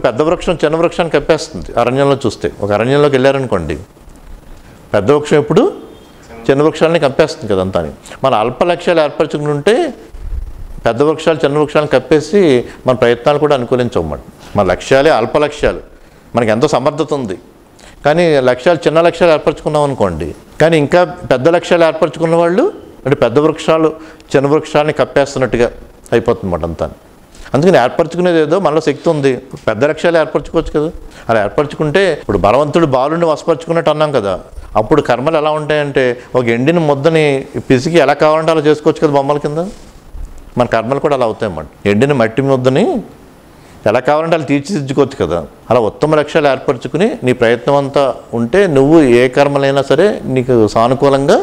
పెద్ద వృక్షం చిన్న వృక్షాన్ని కప్పేస్తుంది. అరణ్యంలో చూస్తే ఒక అరణ్యంలోకి వెళ్ళారనుకోండి, పెద్ద వృక్షం ఎప్పుడు చిన్న వృక్షాలని కప్పేస్తుంది కదా అంతా. మన అల్ప లక్ష్యాలు ఏర్పరచుకుంటే పెద్ద వృక్షాలు చిన్న వృక్షాలను కప్పేసి మన ప్రయత్నాలు కూడా అనుకూలించవన్నమాట. మన లక్ష్యాలే అల్ప లక్ష్యాలు, మనకి ఎంతో సమర్థత ఉంది, కానీ లక్ష్యాలు చిన్న లక్ష్యాలు ఏర్పరచుకున్నాం అనుకోండి, కానీ ఇంకా పెద్ద లక్ష్యాలు ఏర్పరచుకున్న వాళ్ళు అంటే పెద్ద వృక్షాలు చిన్న వృక్షాలని కప్పేస్తున్నట్టుగా అయిపోతుందన్నమాట అంతా. అందుకని ఏర్పరచుకునేది ఏదో మనలో శక్తి ఉంది, పెద్ద లక్ష్యాలు ఏర్పరచుకోవచ్చు కదా. అలా ఏర్పరచుకుంటే ఇప్పుడు బలవంతుడు బాలుని వశపరుచుకున్నట్టు అన్నాం కదా, అప్పుడు కర్మలు ఎలా ఉంటాయంటే ఒక ఎండిన ముద్దని పిసికి ఎలా కావాలంటే అలా చేసుకోవచ్చు కదా బొమ్మల కింద. మన కర్మలు కూడా అలా అవుతాయన్నమాట. ఎండిన మట్టి ముద్దని ఎలా కావాలంటే అలా తీర్చిదిద్దుకోవచ్చు కదా. అలా ఉత్తమ లక్ష్యాలు ఏర్పరచుకుని నీ ప్రయత్నం అంతా ఉంటే నువ్వు ఏ కర్మలైనా సరే నీకు సానుకూలంగా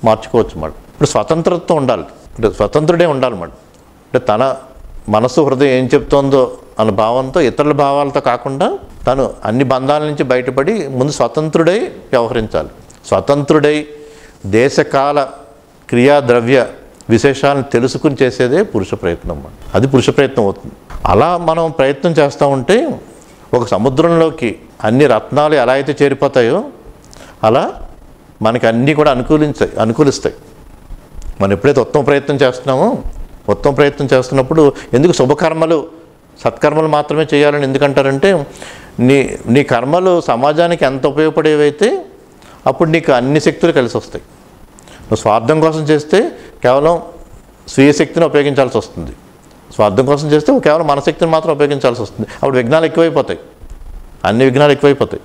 మార్చుకోవచ్చు అన్నమాట. ఇప్పుడు స్వతంత్రత ఉండాలి, అంటే స్వతంత్రుడే ఉండాలన్నమాట. అంటే తన మనసు హృదయం ఏం చెప్తోందో అన్న భావంతో, ఇతరుల భావాలతో కాకుండా తను అన్ని బంధాల నుంచి బయటపడి ముందు స్వతంత్రుడై వ్యవహరించాలి. స్వతంత్రుడై దేశకాల క్రియాద్రవ్య విశేషాలను తెలుసుకుని చేసేదే పురుష ప్రయత్నం అన్నమాట. అది పురుష ప్రయత్నం అవుతుంది. అలా మనం ప్రయత్నం చేస్తూ ఉంటే ఒక సముద్రంలోకి అన్ని రత్నాలు ఎలా అయితే చేరిపోతాయో అలా మనకి అన్నీ కూడా అనుకూలిస్తాయి. మనం ఎప్పుడైతే ఉత్తమ ప్రయత్నం చేస్తున్నామో, ఉత్తమ ప్రయత్నం చేస్తున్నప్పుడు ఎందుకు శుభకర్మలు సత్కర్మలు మాత్రమే చేయాలని ఎందుకంటారంటే నీ కర్మలు సమాజానికి ఎంత ఉపయోగపడేవైతే అప్పుడు నీకు అన్ని శక్తులు కలిసి వస్తాయి. నువ్వు స్వార్థం కోసం చేస్తే కేవలం స్వీయ శక్తిని ఉపయోగించాల్సి వస్తుంది, స్వార్థం కోసం చేస్తే కేవలం మన శక్తిని మాత్రం ఉపయోగించాల్సి వస్తుంది. అప్పుడు విఘ్నాలు ఎక్కువైపోతాయి, అన్ని విఘ్నాలు ఎక్కువైపోతాయి.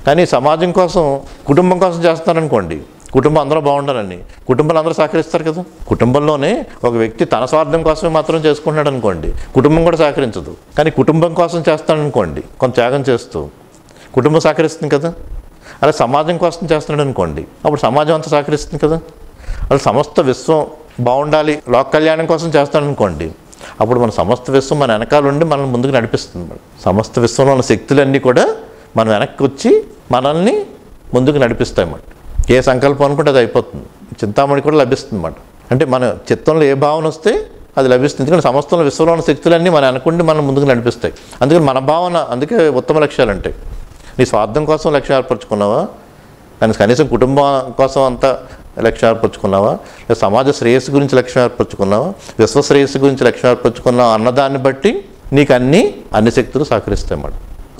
కానీ సమాజం కోసం కుటుంబం కోసం చేస్తున్నారనుకోండి, కుటుంబం అందరూ బాగుండాలని కుటుంబాలు అందరూ సహకరిస్తారు కదా. కుటుంబంలోనే ఒక వ్యక్తి తన స్వార్థం కోసమే మాత్రం చేసుకుంటున్నాడు అనుకోండి, కుటుంబం కూడా సహకరించదు. కానీ కుటుంబం కోసం చేస్తాడనుకోండి, కొంత త్యాగం చేస్తూ కుటుంబం సహకరిస్తుంది కదా. అలా సమాజం కోసం చేస్తున్నాడు అనుకోండి, అప్పుడు సమాజం అంతా సహకరిస్తుంది కదా. అలా సమస్త విశ్వం బాగుండాలి, లోక కళ్యాణం కోసం చేస్తాడనుకోండి, అప్పుడు మన సమస్త విశ్వం మన వెనకాల ఉండి మనల్ని ముందుకు నడిపిస్తుంది. సమస్త విశ్వంలో ఉన్న శక్తులన్నీ కూడా మనం వెనక్కి వచ్చి మనల్ని ముందుకు నడిపిస్తాయి అన్నమాట. ఏ సంకల్పం అనుకుంటే అది అయిపోతుంది. చింతామణి కూడా లభిస్తుంది అన్నమాట. అంటే మన చిత్తంలో ఏ భావన వస్తే అది లభిస్తుంది. ఎందుకంటే సమస్తంలో విశ్వంలో ఉన్న శక్తులన్నీ మన వెనకుండి మనం ముందుకు నడిపిస్తాయి. అందుకని మన భావన, అందుకే ఉత్తమ లక్ష్యాలు అంటే నీ స్వార్థం కోసం లక్ష్యం ఏర్పరచుకున్నావా, కానీ కనీసం కుటుంబం కోసం అంతా లక్ష్యం ఏర్పరచుకున్నావా, లేదా సమాజ శ్రేయస్సు గురించి లక్ష్యం ఏర్పరచుకున్నావా, విశ్వ శ్రేయస్సు గురించి లక్ష్యం ఏర్పరచుకున్నావా అన్నదాన్ని బట్టి నీకు అన్ని శక్తులు సహకరిస్తాయి అన్నమాట.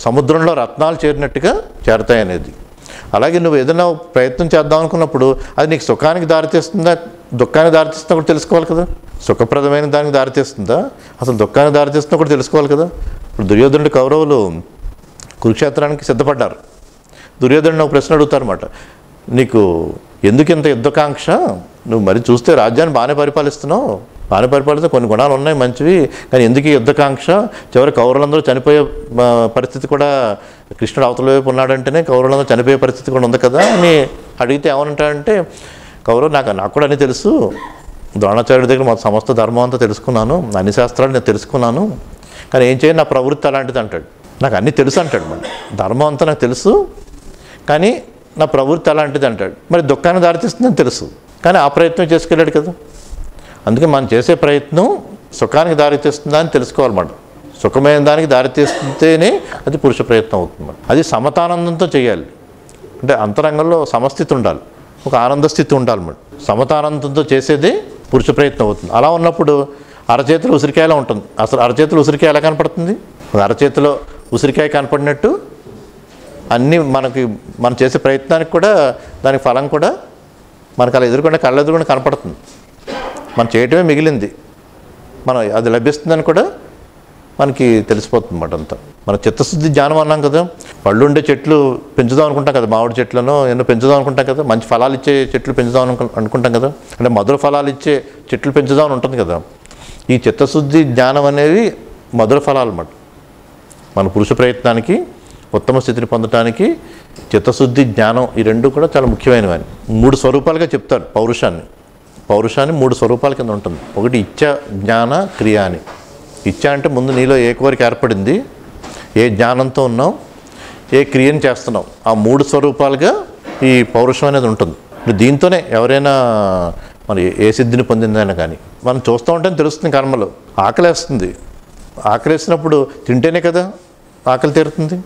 సముద్రంలో రత్నాలు చేరినట్టుగా చేరతాయి అనేది. అలాగే నువ్వు ఏదైనా ప్రయత్నం చేద్దాం అనుకున్నప్పుడు అది నీకు సుఖానికి దారితీస్తుందా దుఃఖానికి దారితీస్తుందా కూడా తెలుసుకోవాలి కదా. సుఖప్రదమైన దానికి దారితీస్తుందా అసలు దుఃఖానికి దారితీస్తుందా కూడా తెలుసుకోవాలి కదా. ఇప్పుడు దుర్యోధనుడి కౌరవులు కురుక్షేత్రానికి సిద్ధపడ్డారు. దుర్యోధనుడు ఒక ప్రశ్న అడుగుతారన్నమాట, నీకు ఎందుకు ఇంత యుద్ధకాంక్ష, నువ్వు మరి చూస్తే రాజ్యాన్ని బాగానే పరిపాలిస్తున్నావు, బాగానే పరిపాలిస్తే కొన్ని గుణాలు ఉన్నాయి మంచివి, కానీ ఎందుకు ఈ యుద్ధకాంక్ష, చివరి కౌరవులందరూ చనిపోయే పరిస్థితి కూడా కృష్ణుడు అవతల వైపు ఉన్నాడంటేనే కౌరవులందరూ చనిపోయే పరిస్థితి కూడా ఉంది కదా అని అడిగితే ఏమనంటాడంటే, కౌరవు నాకు కూడా అన్నీ తెలుసు, ద్రోణాచార్యుడి దగ్గర మొత్తం సమస్త ధర్మం అంతా తెలుసుకున్నాను, అన్ని శాస్త్రాలు నేను తెలుసుకున్నాను, కానీ ఏం చేయాలి, నా ప్రవృత్తి అలాంటిది అంటాడు. నాకు అన్నీ తెలుసు అంటాడు. మరి ధర్మం అంతా నాకు తెలుసు, కానీ నా ప్రవృత్తి అలాంటిది అంటాడు. మరి దుఃఖాన్ని దారితీస్తుందని తెలుసు, కానీ ఆ ప్రయత్నం చేసుకెళ్ళాడు కదా. అందుకే మనం చేసే ప్రయత్నం సుఖానికి దారితీస్తుందా అని తెలుసుకోవాలన్నమాట. సుఖమైన దానికి దారితీస్తుంటేనే అది పురుష ప్రయత్నం అవుతుంది. అది సమతానందంతో చేయాలి. అంటే అంతరంగంలో సమస్థితి ఉండాలి, ఒక ఆనంద స్థితి ఉండాలన్నమాట. సమతానందంతో చేసేదే పురుష ప్రయత్నం అవుతుంది. అలా ఉన్నప్పుడు అరచేతిలో ఉసిరికాయలా ఉంటుంది. అసలు అరచేతిలో ఉసిరికాయ ఎలా కనపడుతుంది? అరచేతిలో ఉసిరికాయ కనపడినట్టు అన్నీ మనం చేసే ప్రయత్నానికి కూడా దానికి ఫలం కూడా మనకు అలా కళ్ళ ఎదురుకుండా కనపడుతుంది. మనం చేయటమే మిగిలింది, మనం అది లభిస్తుందని కూడా మనకి తెలిసిపోతుంది అన్నమాట అంతా. మన చిత్తశుద్ధి జ్ఞానం అన్నాం కదా. పళ్ళు ఉండే చెట్లు పెంచుదాం అనుకుంటాం కదా, మామిడి చెట్లను ఎన్నో పెంచుదాం అనుకుంటాం కదా, మంచి ఫలాలు ఇచ్చే చెట్లు పెంచుదాం అనుకుంటాం కదా, అంటే మధుర ఫలాలు ఇచ్చే చెట్లు పెంచుదామని ఉంటుంది కదా. ఈ చిత్తశుద్ధి జ్ఞానం అనేవి మధుర ఫలాలు అన్నమాట. మన పురుష ప్రయత్నానికి ఉత్తమ స్థితిని పొందడానికి చిత్తశుద్ధి జ్ఞానం ఈ రెండు కూడా చాలా ముఖ్యమైనవి. 3 స్వరూపాలుగా చెప్తారు పౌరుషాన్ని. 3 స్వరూపాల కింద ఉంటుంది. ఒకటి ఇచ్చ, జ్ఞాన, క్రియ అని. ఇచ్చ అంటే ముందు నీలో ఏ కోరిక ఏర్పడింది, ఏ జ్ఞానంతో ఉన్నావు, ఏ క్రియను చేస్తున్నావు, ఆ 3 స్వరూపాలుగా ఈ పౌరుషం అనేది ఉంటుంది. దీంతోనే ఎవరైనా మరి ఏ సిద్ధిని పొందిందైనా కానీ మనం చూస్తూ ఉంటే తెలుస్తుంది. కర్మలో ఆకలేస్తుంది, ఆకలేసినప్పుడు తింటేనే కదా ఆకలి తీరుతుంది?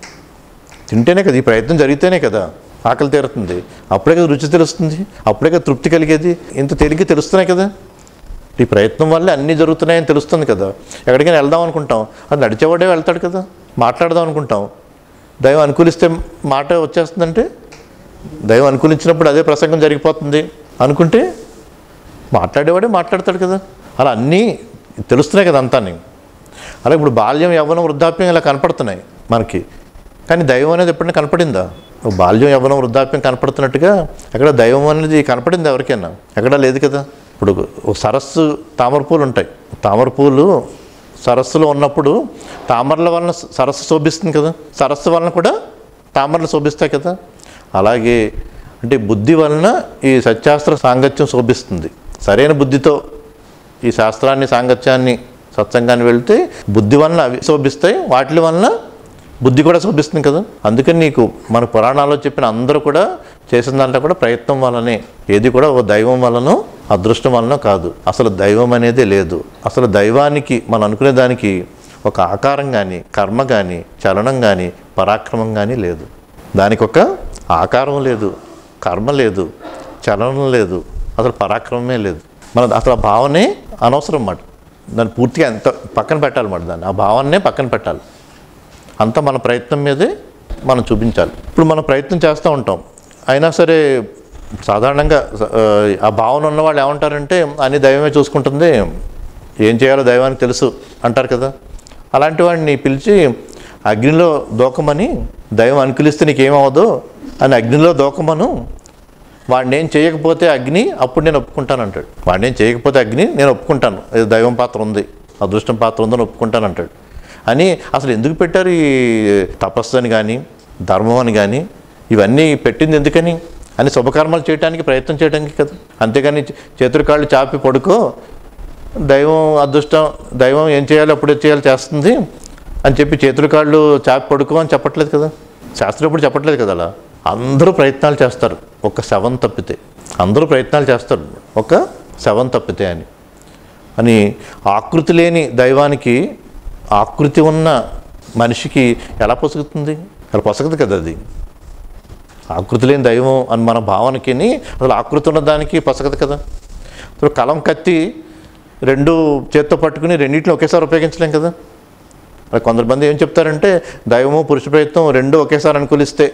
తింటేనే కదా, ఈ ప్రయత్నం జరిగితేనే కదా ఆకలి తీరుతుంది. అప్పుడే కదా రుచి తెలుస్తుంది, అప్పుడే కదా తృప్తి కలిగేది. ఇంత తేలిక తెలుస్తున్నాయి కదా, ఈ ప్రయత్నం వల్లే అన్నీ జరుగుతున్నాయని తెలుస్తుంది కదా. ఎక్కడికైనా వెళ్దాం అనుకుంటాం, అది నడిచేవాడే వెళ్తాడు కదా. మాట్లాడదాం అనుకుంటాం, దైవం అనుకూలిస్తే మాట వచ్చేస్తుందంటే, దైవం అనుకూలించినప్పుడు అదే ప్రసంగం జరిగిపోతుంది అనుకుంటే మాట్లాడేవాడే మాట్లాడతాడు కదా. అలా అన్నీ తెలుస్తున్నాయి కదా అంతా. అలా ఇప్పుడు బాల్యం, యవ్వనం, వృద్ధాప్యం ఇలా కనపడుతున్నాయి మనకి. కానీ దైవం అనేది ఎప్పుడైనా కనపడిందా? బాల్యం, యవ్వనం, వృద్ధాప్యం కనపడుతున్నట్టుగా ఎక్కడ దైవం అనేది కనపడింది ఎవరికైనా? ఎక్కడా లేదు కదా. ఇప్పుడు సరస్సు తామరపూలు ఉంటాయి, తామరపూలు సరస్సులో ఉన్నప్పుడు తామరల వలన సరస్సు శోభిస్తుంది కదా, సరస్సు వలన కూడా తామరలు శోభిస్తాయి కదా. అలాగే అంటే బుద్ధి వలన ఈ సత్శాస్త్ర సాంగత్యం శోభిస్తుంది. సరైన బుద్ధితో ఈ శాస్త్రాన్ని, సాంగత్యాన్ని, సత్సంగాన్ని వెళ్తే బుద్ధి వలన అవి శోభిస్తాయి, వాటి వలన బుద్ధి కూడా శోభిస్తుంది కదా. అందుకని నీకు మన పురాణాల్లో చెప్పిన అందరూ కూడా చేసిన దాంట్లో కూడా ప్రయత్నం వల్లనే, ఏది కూడా ఒక దైవం వలనో అదృష్టం వలన కాదు. అసలు దైవం అనేదే లేదు. అసలు దైవానికి మనం అనుకునే దానికి ఒక ఆకారం కానీ, కర్మ కానీ, చలనం కానీ, పరాక్రమం కానీ లేదు. దానికి ఒక ఆకారం లేదు, కర్మ లేదు, చలనం లేదు, అసలు పరాక్రమమే లేదు. మన అసలు ఆ భావనే అనవసరం అన్నమాట. దాన్ని పూర్తిగా ఎంత పక్కన పెట్టాలన్నమాట. దాన్ని ఆ భావన్నే పక్కన పెట్టాలి. అంతా మన ప్రయత్నం మీదే మనం చూపించాలి. ఇప్పుడు మనం ప్రయత్నం చేస్తూ ఉంటాం, అయినా సరే సాధారణంగా ఆ భావన ఉన్న వాళ్ళు ఏమంటారంటే అన్ని దైవమే చూసుకుంటుంది, ఏం చేయాలో దైవానికి తెలుసు అంటారు కదా. అలాంటి వాడిని పిలిచి అగ్నిలో దూకమని, దైవం అనుకూలిస్తే నీకేమవ్వదు అని అగ్నిలో దూకమను, వాడిని ఏం చేయకపోతే అగ్ని అప్పుడు నేను ఒప్పుకుంటాను అంటాడు. వాడిని ఏం చేయకపోతే అగ్ని నేను ఒప్పుకుంటాను, దైవం పాత్ర ఉంది, అదృష్టం పాత్ర ఉందని ఒప్పుకుంటాను అంటాడు. అని అసలు ఎందుకు పెట్టారు ఈ తపస్సు అని కానీ, ధర్మం అని కానీ? ఇవన్నీ పెట్టింది ఎందుకని? అని శుభకర్మలు చేయడానికి, ప్రయత్నం చేయడానికి కదా. అంతేగాని చేతులు కాళ్ళు చాపి పడుకో, దైవం అదృష్టం, దైవం ఏం చేయాలో అప్పుడు చేయాలి చేస్తుంది అని చెప్పి చేతులు కాళ్ళు చాపి పడుకో అని చెప్పట్లేదు కదా. శాస్త్రం ఎప్పుడు చెప్పట్లేదు కదా. అలా అందరూ ప్రయత్నాలు చేస్తారు, ఒక శవం తప్పితే. అందరూ ప్రయత్నాలు చేస్తారు, ఒక శవం తప్పితే అని ఆకృతి లేని దైవానికి ఆకృతి ఉన్న మనిషికి ఎలా పొసుగుతుంది? అలా పొసగదు కదా. అది ఆకృతి లేని దైవం అని మన భావనకి అసలు ఆకృతి ఉన్న దానికి పొసగదు కదా. ఇప్పుడు కలం, కత్తి రెండు చేత్తో పట్టుకుని రెండింటిని ఒకేసారి ఉపయోగించలేం కదా. కొంతమంది ఏం చెప్తారంటే దైవము, పురుష ప్రయత్నం రెండు ఒకేసారి అనుకూలిస్తే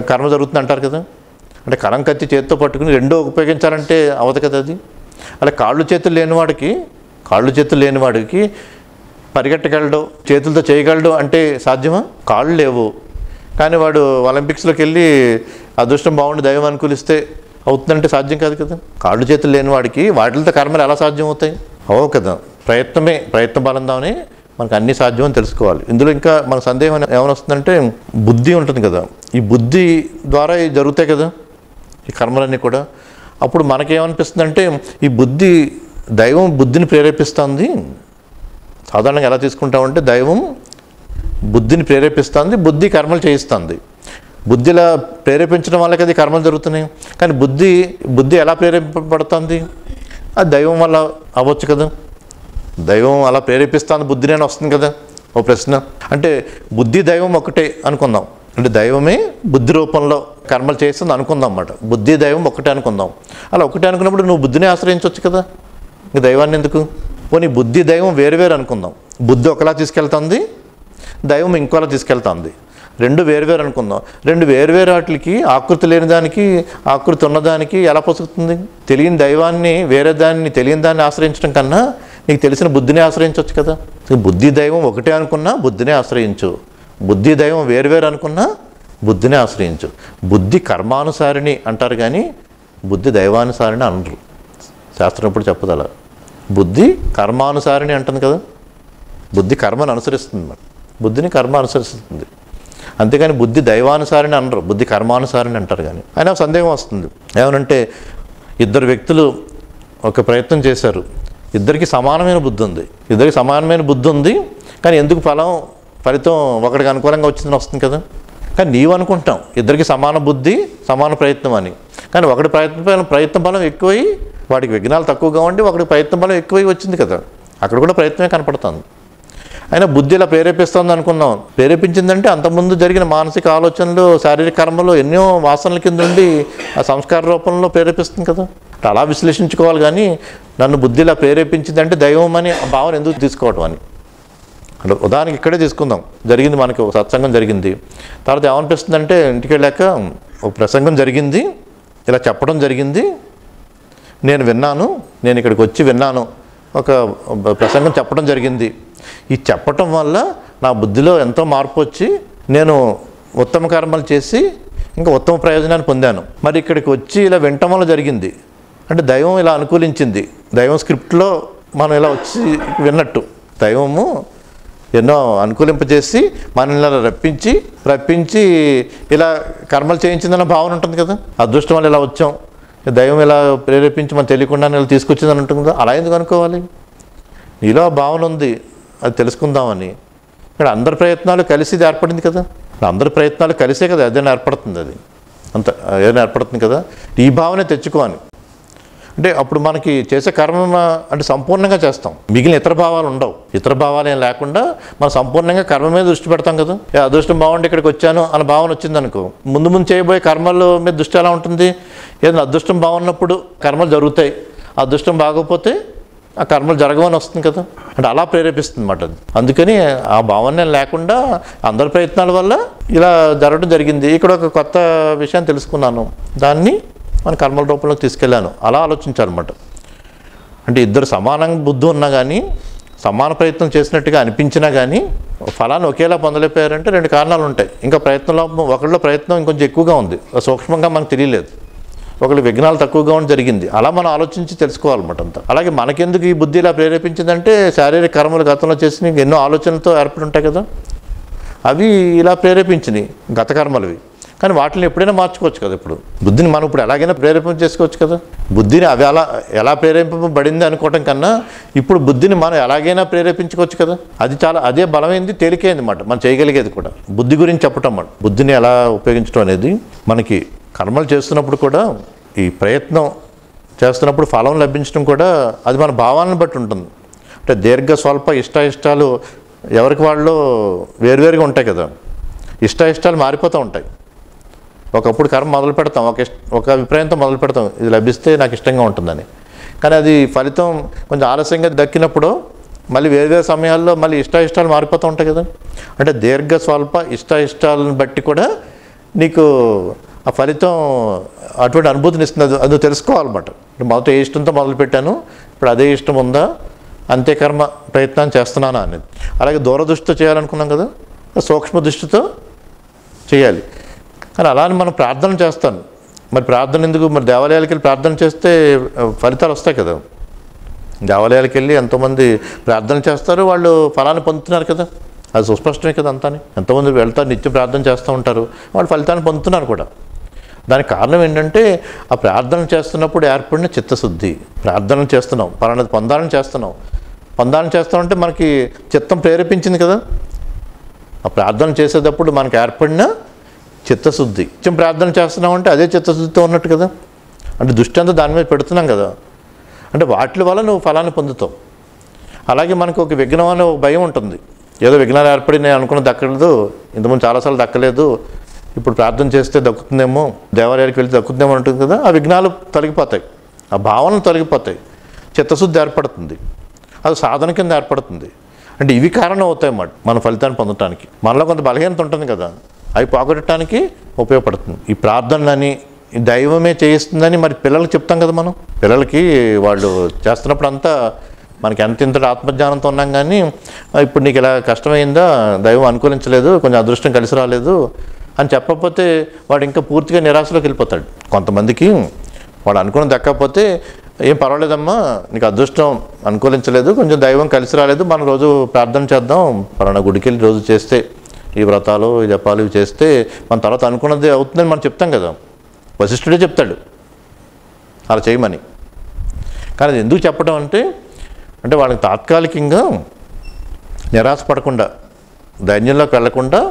కర్మ జరుగుతుంది అంటారు కదా. అంటే కలం, కత్తి చేత్తో పట్టుకుని రెండు ఉపయోగించాలంటే అవదు కదా అది. అలా కాళ్ళు చేతులు లేనివాడికి పరిగెట్టగలడు, చేతులతో చేయగలడు అంటే సాధ్యమా? కాళ్ళు లేవు కానీ వాడు ఒలింపిక్స్లోకి వెళ్ళి అదృష్టం బాగుండి దైవం అనుకూలిస్తే అవుతుందంటే సాధ్యం కాదు కదా. కాళ్ళు చేతులు లేని వాడికి వాటితో కర్మలు ఎలా సాధ్యం అవుతాయి? అవవు కదా. ప్రయత్న బలందామని మనకు అన్నీ సాధ్యం అని తెలుసుకోవాలి. ఇందులో ఇంకా మన సందేహం ఏమైనా వస్తుందంటే బుద్ధి ఉంటుంది కదా, ఈ బుద్ధి ద్వారా జరుగుతాయి కదా ఈ కర్మలన్నీ కూడా. అప్పుడు మనకేమనిపిస్తుందంటే ఈ బుద్ధి, దైవం బుద్ధిని ప్రేరేపిస్తుంది. సాధారణంగా ఎలా తీసుకుంటామంటే దైవం బుద్ధిని ప్రేరేపిస్తుంది, బుద్ధి కర్మలు చేయిస్తుంది. బుద్ధిలా ప్రేరేపించడం వల్ల కదా కర్మలు జరుగుతున్నాయి. కానీ బుద్ధి ఎలా ప్రేరేపింపబడుతుంది? అది దైవం వల్ల అవ్వచ్చు కదా. దైవం అలా ప్రేరేపిస్తుంది, బుద్ధినే వస్తుంది కదా. ఓ ప్రశ్న, అంటే బుద్ధి దైవం ఒకటే అనుకుందాం, అంటే దైవమే బుద్ధి రూపంలో కర్మలు చేస్తుంది అనుకుందాం అన్నమాట. బుద్ధి దైవం ఒకటే అనుకుందాం. అలా ఒకటే అనుకున్నప్పుడు నువ్వు బుద్ధిని ఆశ్రయించవచ్చు కదా, ఇంక దైవాన్ని ఎందుకు? పోనీ బుద్ధి దైవం వేరువేరు అనుకుందాం. బుద్ధి ఒకలా తీసుకెళ్తుంది, దైవం ఇంకోలా తీసుకెళ్తుంది. రెండు వేరువేరు అనుకుందాం. రెండు వేరువేరు వాటికి ఆకృతి లేని దానికి, ఆకృతి ఉన్నదానికి ఎలా పొసుగుతుంది? తెలియని దైవాన్ని, వేరే దాన్ని, తెలియని దాన్ని ఆశ్రయించడం కన్నా నీకు తెలిసిన బుద్ధిని ఆశ్రయించవచ్చు కదా. బుద్ధి దైవం ఒకటే అనుకున్నా బుద్ధినే ఆశ్రయించు, బుద్ధి దైవం వేరువేరు అనుకున్నా బుద్ధినే ఆశ్రయించు. బుద్ధి కర్మానుసారిణి అంటారు కానీ బుద్ధి దైవానుసారిణి అనరు. శాస్త్రం ఎప్పుడు చెప్పదు అలా. బుద్ధి కర్మానుసారిణి అంటుంది కదా, బుద్ధి కర్మను అనుసరిస్తుంది, మరి బుద్ధిని కర్మ అనుసరిస్తుంది. అంతేగాని బుద్ధి దైవానుసారిని అనరు, బుద్ధి కర్మానుసారిని అంటారు. కానీ అయినా సందేహం వస్తుంది, ఏమనంటే ఇద్దరు వ్యక్తులు ఒక ప్రయత్నం చేశారు, ఇద్దరికి సమానమైన బుద్ధి ఉంది, కానీ ఎందుకు ఫలితం ఒకటికి అనుకూలంగా వస్తుంది కదా. కానీ నీవు అనుకుంటాం ఇద్దరికి సమాన బుద్ధి, సమాన ప్రయత్నం అని. కానీ ఒకటి ప్రయత్న బలం ఎక్కువై వాడికి విఘ్నాలు తక్కువగా ఉండి ఒకటి ప్రయత్న బలం ఎక్కువై వచ్చింది కదా. అక్కడ కూడా ప్రయత్నమే కనపడుతుంది. అయినా బుద్ధి ఇలా ప్రేరేపిస్తుంది అనుకున్నాం. ప్రేరేపించిందంటే అంతకుముందు జరిగిన మానసిక ఆలోచనలు, శారీరక కర్మలు ఎన్నో వాసనల కింద ఉండి ఆ సంస్కార రూపంలో ప్రేరేపిస్తుంది కదా. అలా విశ్లేషించుకోవాలి. కానీ నన్ను బుద్ధి ఇలా ప్రేరేపించిందంటే దైవం అని ఆ భావన ఎందుకు తీసుకోవటం అని. అంటే ఉదాహరణకి ఇక్కడే తీసుకుందాం. జరిగింది, మనకి ఒక సత్సంగం జరిగింది. తర్వాత ఏమనిపిస్తుందంటే ఇంటికి వెళ్ళాక ఒక ప్రసంగం జరిగింది, ఇలా చెప్పడం జరిగింది, నేను విన్నాను, నేను ఇక్కడికి వచ్చి విన్నాను, ఒక ప్రసంగం చెప్పడం జరిగింది. ఈ చెప్పటం వల్ల నా బుద్ధిలో ఎంతో మార్పు వచ్చి నేను ఉత్తమ కర్మలు చేసి ఇంకా ఉత్తమ ప్రయోజనాన్ని పొందాను. మరి ఇక్కడికి వచ్చి ఇలా వినటం వల్ల జరిగింది అంటే దైవం ఇలా అనుకూలించింది. దైవం స్క్రిప్ట్లో మనం ఇలా వచ్చి విన్నట్టు దైవము ఎన్నో అనుకూలింపజేసి మనల్ని ఇలా రప్పించి ఇలా కర్మలు చేయించిందన్న భావన ఉంటుంది కదా. అదృష్టం వల్ల ఇలా వచ్చాం, దైవం ఇలా ప్రేరేపించి మనం తెలియకుండా ఇలా తీసుకొచ్చిందని ఉంటుంది కదా. అలా ఎందుకు అనుకోవాలి? నీలో ఆ భావన ఉంది, అది తెలుసుకుందామని. ఇక్కడ అందరి ప్రయత్నాలు కలిసి ఇది ఏర్పడింది కదా. అందరి ప్రయత్నాలు కలిసే కదా ఏదైనా ఏర్పడుతుంది. అది అంత ఏదైనా ఏర్పడుతుంది కదా. ఈ భావనే తెచ్చుకోవాలి. అంటే అప్పుడు మనకి చేసే కర్మ అంటే సంపూర్ణంగా చేస్తాం, మిగిలిన ఇతర భావాలు ఉండవు. ఇతర భావాలు ఏం లేకుండా మనం సంపూర్ణంగా కర్మ మీద దృష్టి పెడతాం కదా. అదృష్టం బాగుండి ఇక్కడికి వచ్చాను అన్న భావన వచ్చిందనుకో, ముందు చేయబోయే కర్మల మీద దృష్టి ఎలా ఉంటుంది? ఏదైనా అదృష్టం బాగున్నప్పుడు కర్మలు జరుగుతాయి, అదృష్టం బాగోకపోతే ఆ కర్మలు జరగవని వస్తుంది కదా. అంటే అలా ప్రేరేపిస్తుంది అన్నమాట అది. అందుకని ఆ భావన లేకుండా అందరి ప్రయత్నాల వల్ల ఇలా జరగడం జరిగింది. ఇక్కడ ఒక కొత్త విషయాన్ని తెలుసుకున్నాను, దాన్ని మన కర్మల రూపంలోకి తీసుకెళ్ళాను. అలా ఆలోచించాలన్నమాట. అంటే ఇద్దరు సమానంగా బుద్ధి ఉన్నా కానీ, సమాన ప్రయత్నం చేసినట్టుగా అనిపించినా కానీ ఫలాన్ని ఒకేలా పొందలేకపోయారంటే రెండు కారణాలు ఉంటాయి. ఇంకా ప్రయత్నంలో ఒకళ్ళలో ప్రయత్నం ఇంకొంచెం ఎక్కువగా ఉంది, సూక్ష్మంగా మనకు తెలియలేదు. ఒకళ్ళు విఘ్నాలు తక్కువగా ఉండి జరిగింది. అలా మనం ఆలోచించి తెలుసుకోవాలన్నమాట అంతా. అలాగే మనకెందుకు ఈ బుద్ధి ఇలా ప్రేరేపించిందంటే శారీరక కర్మలు గతంలో చేసిన ఎన్నో ఆలోచనలతో ఏర్పడి ఉంటాయి కదా, అవి ఇలా ప్రేరేపించినాయి గత కర్మలవి. కానీ వాటిని ఎప్పుడైనా మార్చుకోవచ్చు కదా. ఇప్పుడు బుద్ధిని మనం ఇప్పుడు ఎలాగైనా ప్రేరేపణ చేసుకోవచ్చు కదా. బుద్ధిని అవి ఎలా ప్రేరేపింపబడింది అనుకోవటం కన్నా ఇప్పుడు బుద్ధిని మనం ఎలాగైనా ప్రేరేపించుకోవచ్చు కదా. అది చాలా అదే బలమైంది, తేలికైంది అన్నమాట మనం చేయగలిగేది కూడా. బుద్ధి గురించి చెప్పటం అన్నమాట. బుద్ధిని ఎలా ఉపయోగించడం అనేది మనకి కర్మలు చేస్తున్నప్పుడు కూడా, ఈ ప్రయత్నం చేస్తున్నప్పుడు ఫలం లభించడం కూడా అది మన భావాలను బట్టి ఉంటుంది. అంటే దీర్ఘ స్వల్ప ఇష్టాలు ఎవరికి వాళ్ళు వేరువేరుగా ఉంటాయి కదా. ఇష్టాలు మారిపోతూ ఉంటాయి. ఒకప్పుడు కర్మ మొదలు పెడతాం, ఒక అభిప్రాయంతో మొదలు పెడతాం, ఇది లభిస్తే నాకు ఇష్టంగా ఉంటుందని. కానీ అది ఫలితం కొంచెం ఆలస్యంగా దక్కినప్పుడు మళ్ళీ వేరే సమయాల్లో మళ్ళీ ఇష్టాలు మారిపోతూ ఉంటాయి కదా. అంటే దీర్ఘ స్వల్ప ఇష్టాలను బట్టి కూడా నీకు ఆ ఫలితం అటువంటి అనుభూతిని ఇస్తుంది. అది తెలుసుకోవాలన్నమాట. మొదట ఏ ఇష్టంతో మొదలుపెట్టాను, ఇప్పుడు అదే ఇష్టం ఉందా, అంతే కర్మ ప్రయత్నం చేస్తున్నానా అనేది. అలాగే దూరదృష్టితో చేయాలనుకున్నాం కదా, సూక్ష్మ దృష్టితో చేయాలి. కానీ అలానే మనం ప్రార్థన చేస్తాను. మరి ప్రార్థన ఎందుకు? మరి దేవాలయాలకు వెళ్ళి ప్రార్థన చేస్తే ఫలితాలు వస్తాయి కదా. దేవాలయాలకు వెళ్ళి ఎంతోమంది ప్రార్థన చేస్తారు, వాళ్ళు ఫలాన్ని పొందుతున్నారు కదా. అది సుస్పష్టమే కదా అంతా. ఎంతోమంది వెళ్తారు, నిత్యం ప్రార్థన చేస్తూ ఉంటారు, వాళ్ళు ఫలితాన్ని పొందుతున్నారు కూడా. దానికి కారణం ఏంటంటే ఆ ప్రార్థన చేస్తున్నప్పుడు ఏర్పడిన చిత్తశుద్ధి. ప్రార్థన చేస్తున్నాం, పలానాది పొందాలని చేస్తామంటే మనకి చిత్తం ప్రేరేపించింది కదా. ఆ ప్రార్థన చేసేటప్పుడు మనకు ఏర్పడిన చిత్తశుద్ధి. నిత్యం ప్రార్థన చేస్తున్నామంటే అదే చిత్తశుద్ధితో ఉన్నట్టు కదా. అంటే దృష్టి అంతా దాని మీద పెడుతున్నాం కదా. అంటే వాటి వల్ల నువ్వు ఫలాన్ని పొందుతావు. అలాగే మనకు ఒక విఘ్నం అనే ఒక భయం ఉంటుంది. ఏదో విఘ్నాలు ఏర్పడి నేను అనుకున్న దక్కలేదు, ఇంతకుముందు చాలాసార్లు దక్కలేదు, ఇప్పుడు ప్రార్థన చేస్తే దక్కుతుందేమో, దేవాలయానికి వెళ్తే దక్కుతుందేమో ఉంటుంది కదా. ఆ విఘ్నాలు తొలగిపోతాయి, ఆ భావనలు తొలగిపోతాయి, చిత్తశుద్ధి ఏర్పడుతుంది, అది సాధన కింద ఏర్పడుతుంది. అంటే ఇవి కారణం అవుతాయి అన్నమాట మన ఫలితాన్ని పొందటానికి. మనలో కొంత బలహీనత ఉంటుంది కదా, అవి పోగొట్టడానికి ఉపయోగపడుతుంది. ఈ ప్రార్థనలని దైవమే చేయిస్తుందని మరి పిల్లలకి చెప్తాం కదా. మనం పిల్లలకి వాళ్ళు చేస్తున్నప్పుడు అంతా మనకి ఇంతటి ఆత్మజ్ఞానంతో ఉన్నాం, కానీ ఇప్పుడు నీకు ఇలా కష్టమైందా, దైవం అనుకూలించలేదు, కొంచెం అదృష్టం కలిసి రాలేదు అని చెప్పకపోతే వాడు ఇంకా పూర్తిగా నిరాశలోకి వెళ్ళిపోతాడు. కొంతమందికి వాడు అనుకుని దక్కకపోతే ఏం పర్వాలేదమ్మా, నీకు అదృష్టం అనుకూలించలేదు, కొంచెం దైవం కలిసి రాలేదు, మనం రోజు ప్రార్థన చేద్దాం, పలానా గుడికి వెళ్ళి రోజు చేస్తే ఈ వ్రతాలు ఈ జపాలు ఇవి చేస్తే మన తర్వాత అనుకున్నది అవుతుందని మనం చెప్తాం కదా. వశిష్ఠుడే చెప్తాడు అలా చేయమని. కానీ అది ఎందుకు చెప్పడం అంటే వాళ్ళకి తాత్కాలికంగా నిరాశపడకుండా, ధైర్యంలోకి వెళ్లకుండా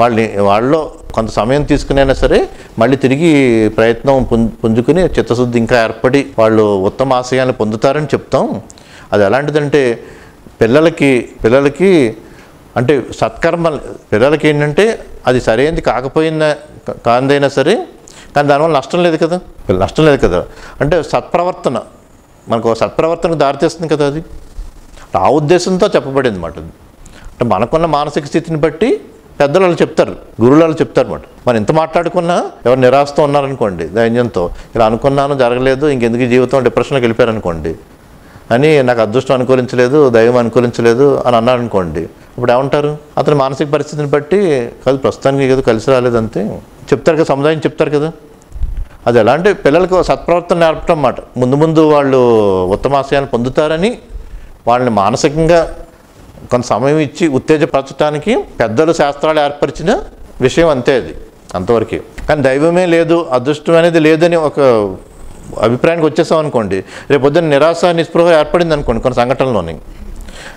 వాళ్ళలో కొంత సమయం తీసుకునైనా సరే మళ్ళీ తిరిగి ప్రయత్నం పుంజుకుని చిత్తశుద్ధి ఇంకా ఏర్పడి వాళ్ళు ఉత్తమ ఆశయాన్ని పొందుతారని చెప్తాం. అది ఎలాంటిదంటే పిల్లలకి అంటే సత్కర్మలు పిల్లలకి ఏంటంటే అది సరైనది కానిదైనా సరే, కానీ దానివల్ల నష్టం లేదు కదా, నష్టం లేదు కదా. అంటే సత్ప్రవర్తన, మనకు సత్ప్రవర్తనకు దారితీస్తుంది కదా అది. ఆ ఉద్దేశంతో చెప్పబడింది అన్నమాట. అంటే మనకున్న మానసిక స్థితిని బట్టి పెద్దలు వాళ్ళు చెప్తారు, గురువులు వాళ్ళు చెప్తారు అన్నమాట. మనం ఎంత మాట్లాడుకున్నా ఎవరు నిరాశతో ఉన్నారనుకోండి, ధైర్యంతో ఇలా అనుకున్నాను జరగలేదు, ఇంకెందుకు జీవితం డిప్రెషన్కి వెళ్ళిపోయారనుకోండి, అని నాకు అదృష్టం అనుకూలించలేదు, దైవం అనుకూలించలేదు అని అన్నారనుకోండి, ఇప్పుడు ఏమంటారు? అతని మానసిక పరిస్థితిని బట్టి కాదు, ప్రస్తుతానికి ఏదో కలిసి రాలేదు అంతే చెప్తారు కదా, సముదాయం చెప్తారు కదా. అది ఎలా అంటే పిల్లలకు సత్ప్రవర్తన నేర్పడం అన్నమాట. ముందు ముందు వాళ్ళు ఉత్తమాశయాన్ని పొందుతారని వాళ్ళని మానసికంగా కొంత సమయం ఇచ్చి ఉత్తేజపరచడానికి పెద్దలు శాస్త్రాలు ఏర్పరిచిన విషయం అంతే, అది అంతవరకే. కానీ దైవమే లేదు, అదృష్టం అనేది లేదని ఒక అభిప్రాయానికి వచ్చేసాం అనుకోండి, రేపు పొద్దున్న నిరాశ నిస్పృహ ఏర్పడింది అనుకోండి కొన్ని సంఘటనలోని,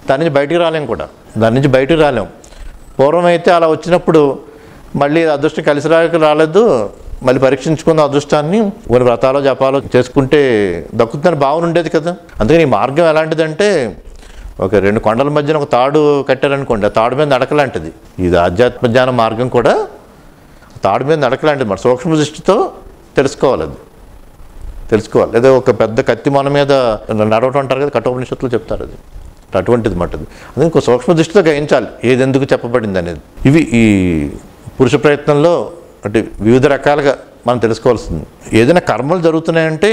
దాని నుంచి బయటికి రాలేం కూడా, దాని నుంచి బయటికి రాలేం. పూర్వం అయితే అలా వచ్చినప్పుడు మళ్ళీ అదృష్టం కలిసి రాలేదు, మళ్ళీ పరీక్షించుకున్న అదృష్టాన్ని కొన్ని వ్రతాలు జపాలు చేసుకుంటే దక్కుతుందని భావన ఉండేది కదా. అందుకని ఈ మార్గం ఎలాంటిదంటే ఒక 2 కొండల మధ్యన ఒక తాడు కట్టారనుకోండి, ఆ తాడు మీద నడకలాంటిది. ఇది ఆధ్యాత్మ జ్ఞాన మార్గం కూడా తాడు మీద నడకలాంటిది మరి సూక్ష్మ దృష్టితో తెలుసుకోవాలి, అది తెలుసుకోవాలి. లేదా ఒక పెద్ద కత్తి మన మీద నడవటం అంటారు కదా, కఠోపనిషత్తులు చెప్తారు, అది అటువంటిది మాట. అది ఇంకో సూక్ష్మ దృష్టితో గ్రహించాలి ఏది ఎందుకు చెప్పబడింది అనేది. ఇవి ఈ పురుష ప్రయత్నంలో అంటే వివిధ రకాలుగా మనం తెలుసుకోవాల్సింది. ఏదైనా కర్మలు జరుగుతున్నాయంటే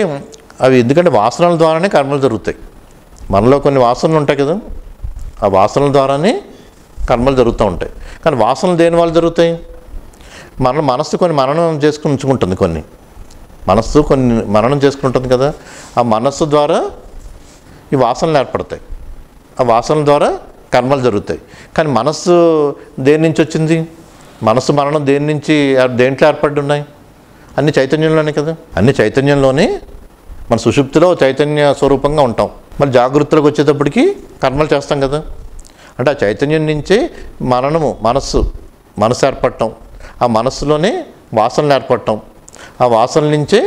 అవి ఎందుకంటే వాసనల ద్వారానే కర్మలు జరుగుతాయి. మనలో కొన్ని వాసనలు ఉంటాయి కదా, ఆ వాసనల ద్వారానే కర్మలు జరుగుతూ ఉంటాయి. కానీ వాసనలు దేని వల్ల జరుగుతాయి? మనస్సు కొన్ని మననం చేసుకుని ఉంచుకుంటుంది, మనస్సు కొన్ని మననం చేసుకుంటుంది కదా, ఆ మనస్సు ద్వారా ఈ వాసనలు ఏర్పడతాయి, ఆ వాసనల ద్వారా కర్మలు జరుగుతాయి. కానీ మనస్సు దేని నుంచి వచ్చింది? మనస్సు మరణం దేంట్లో ఏర్పడి ఉన్నాయి? అన్ని చైతన్యంలోనే కదా, అన్ని చైతన్యంలోనే. మన సుషుప్తిలో చైతన్య స్వరూపంగా ఉంటాం, మరి జాగృతిలోకి వచ్చేటప్పటికి కర్మలు చేస్తాం కదా. అంటే ఆ చైతన్యం నుంచే మనస్సు ఏర్పడటం, ఆ మనస్సులోనే వాసనలు ఏర్పడటం, ఆ వాసనల నుంచే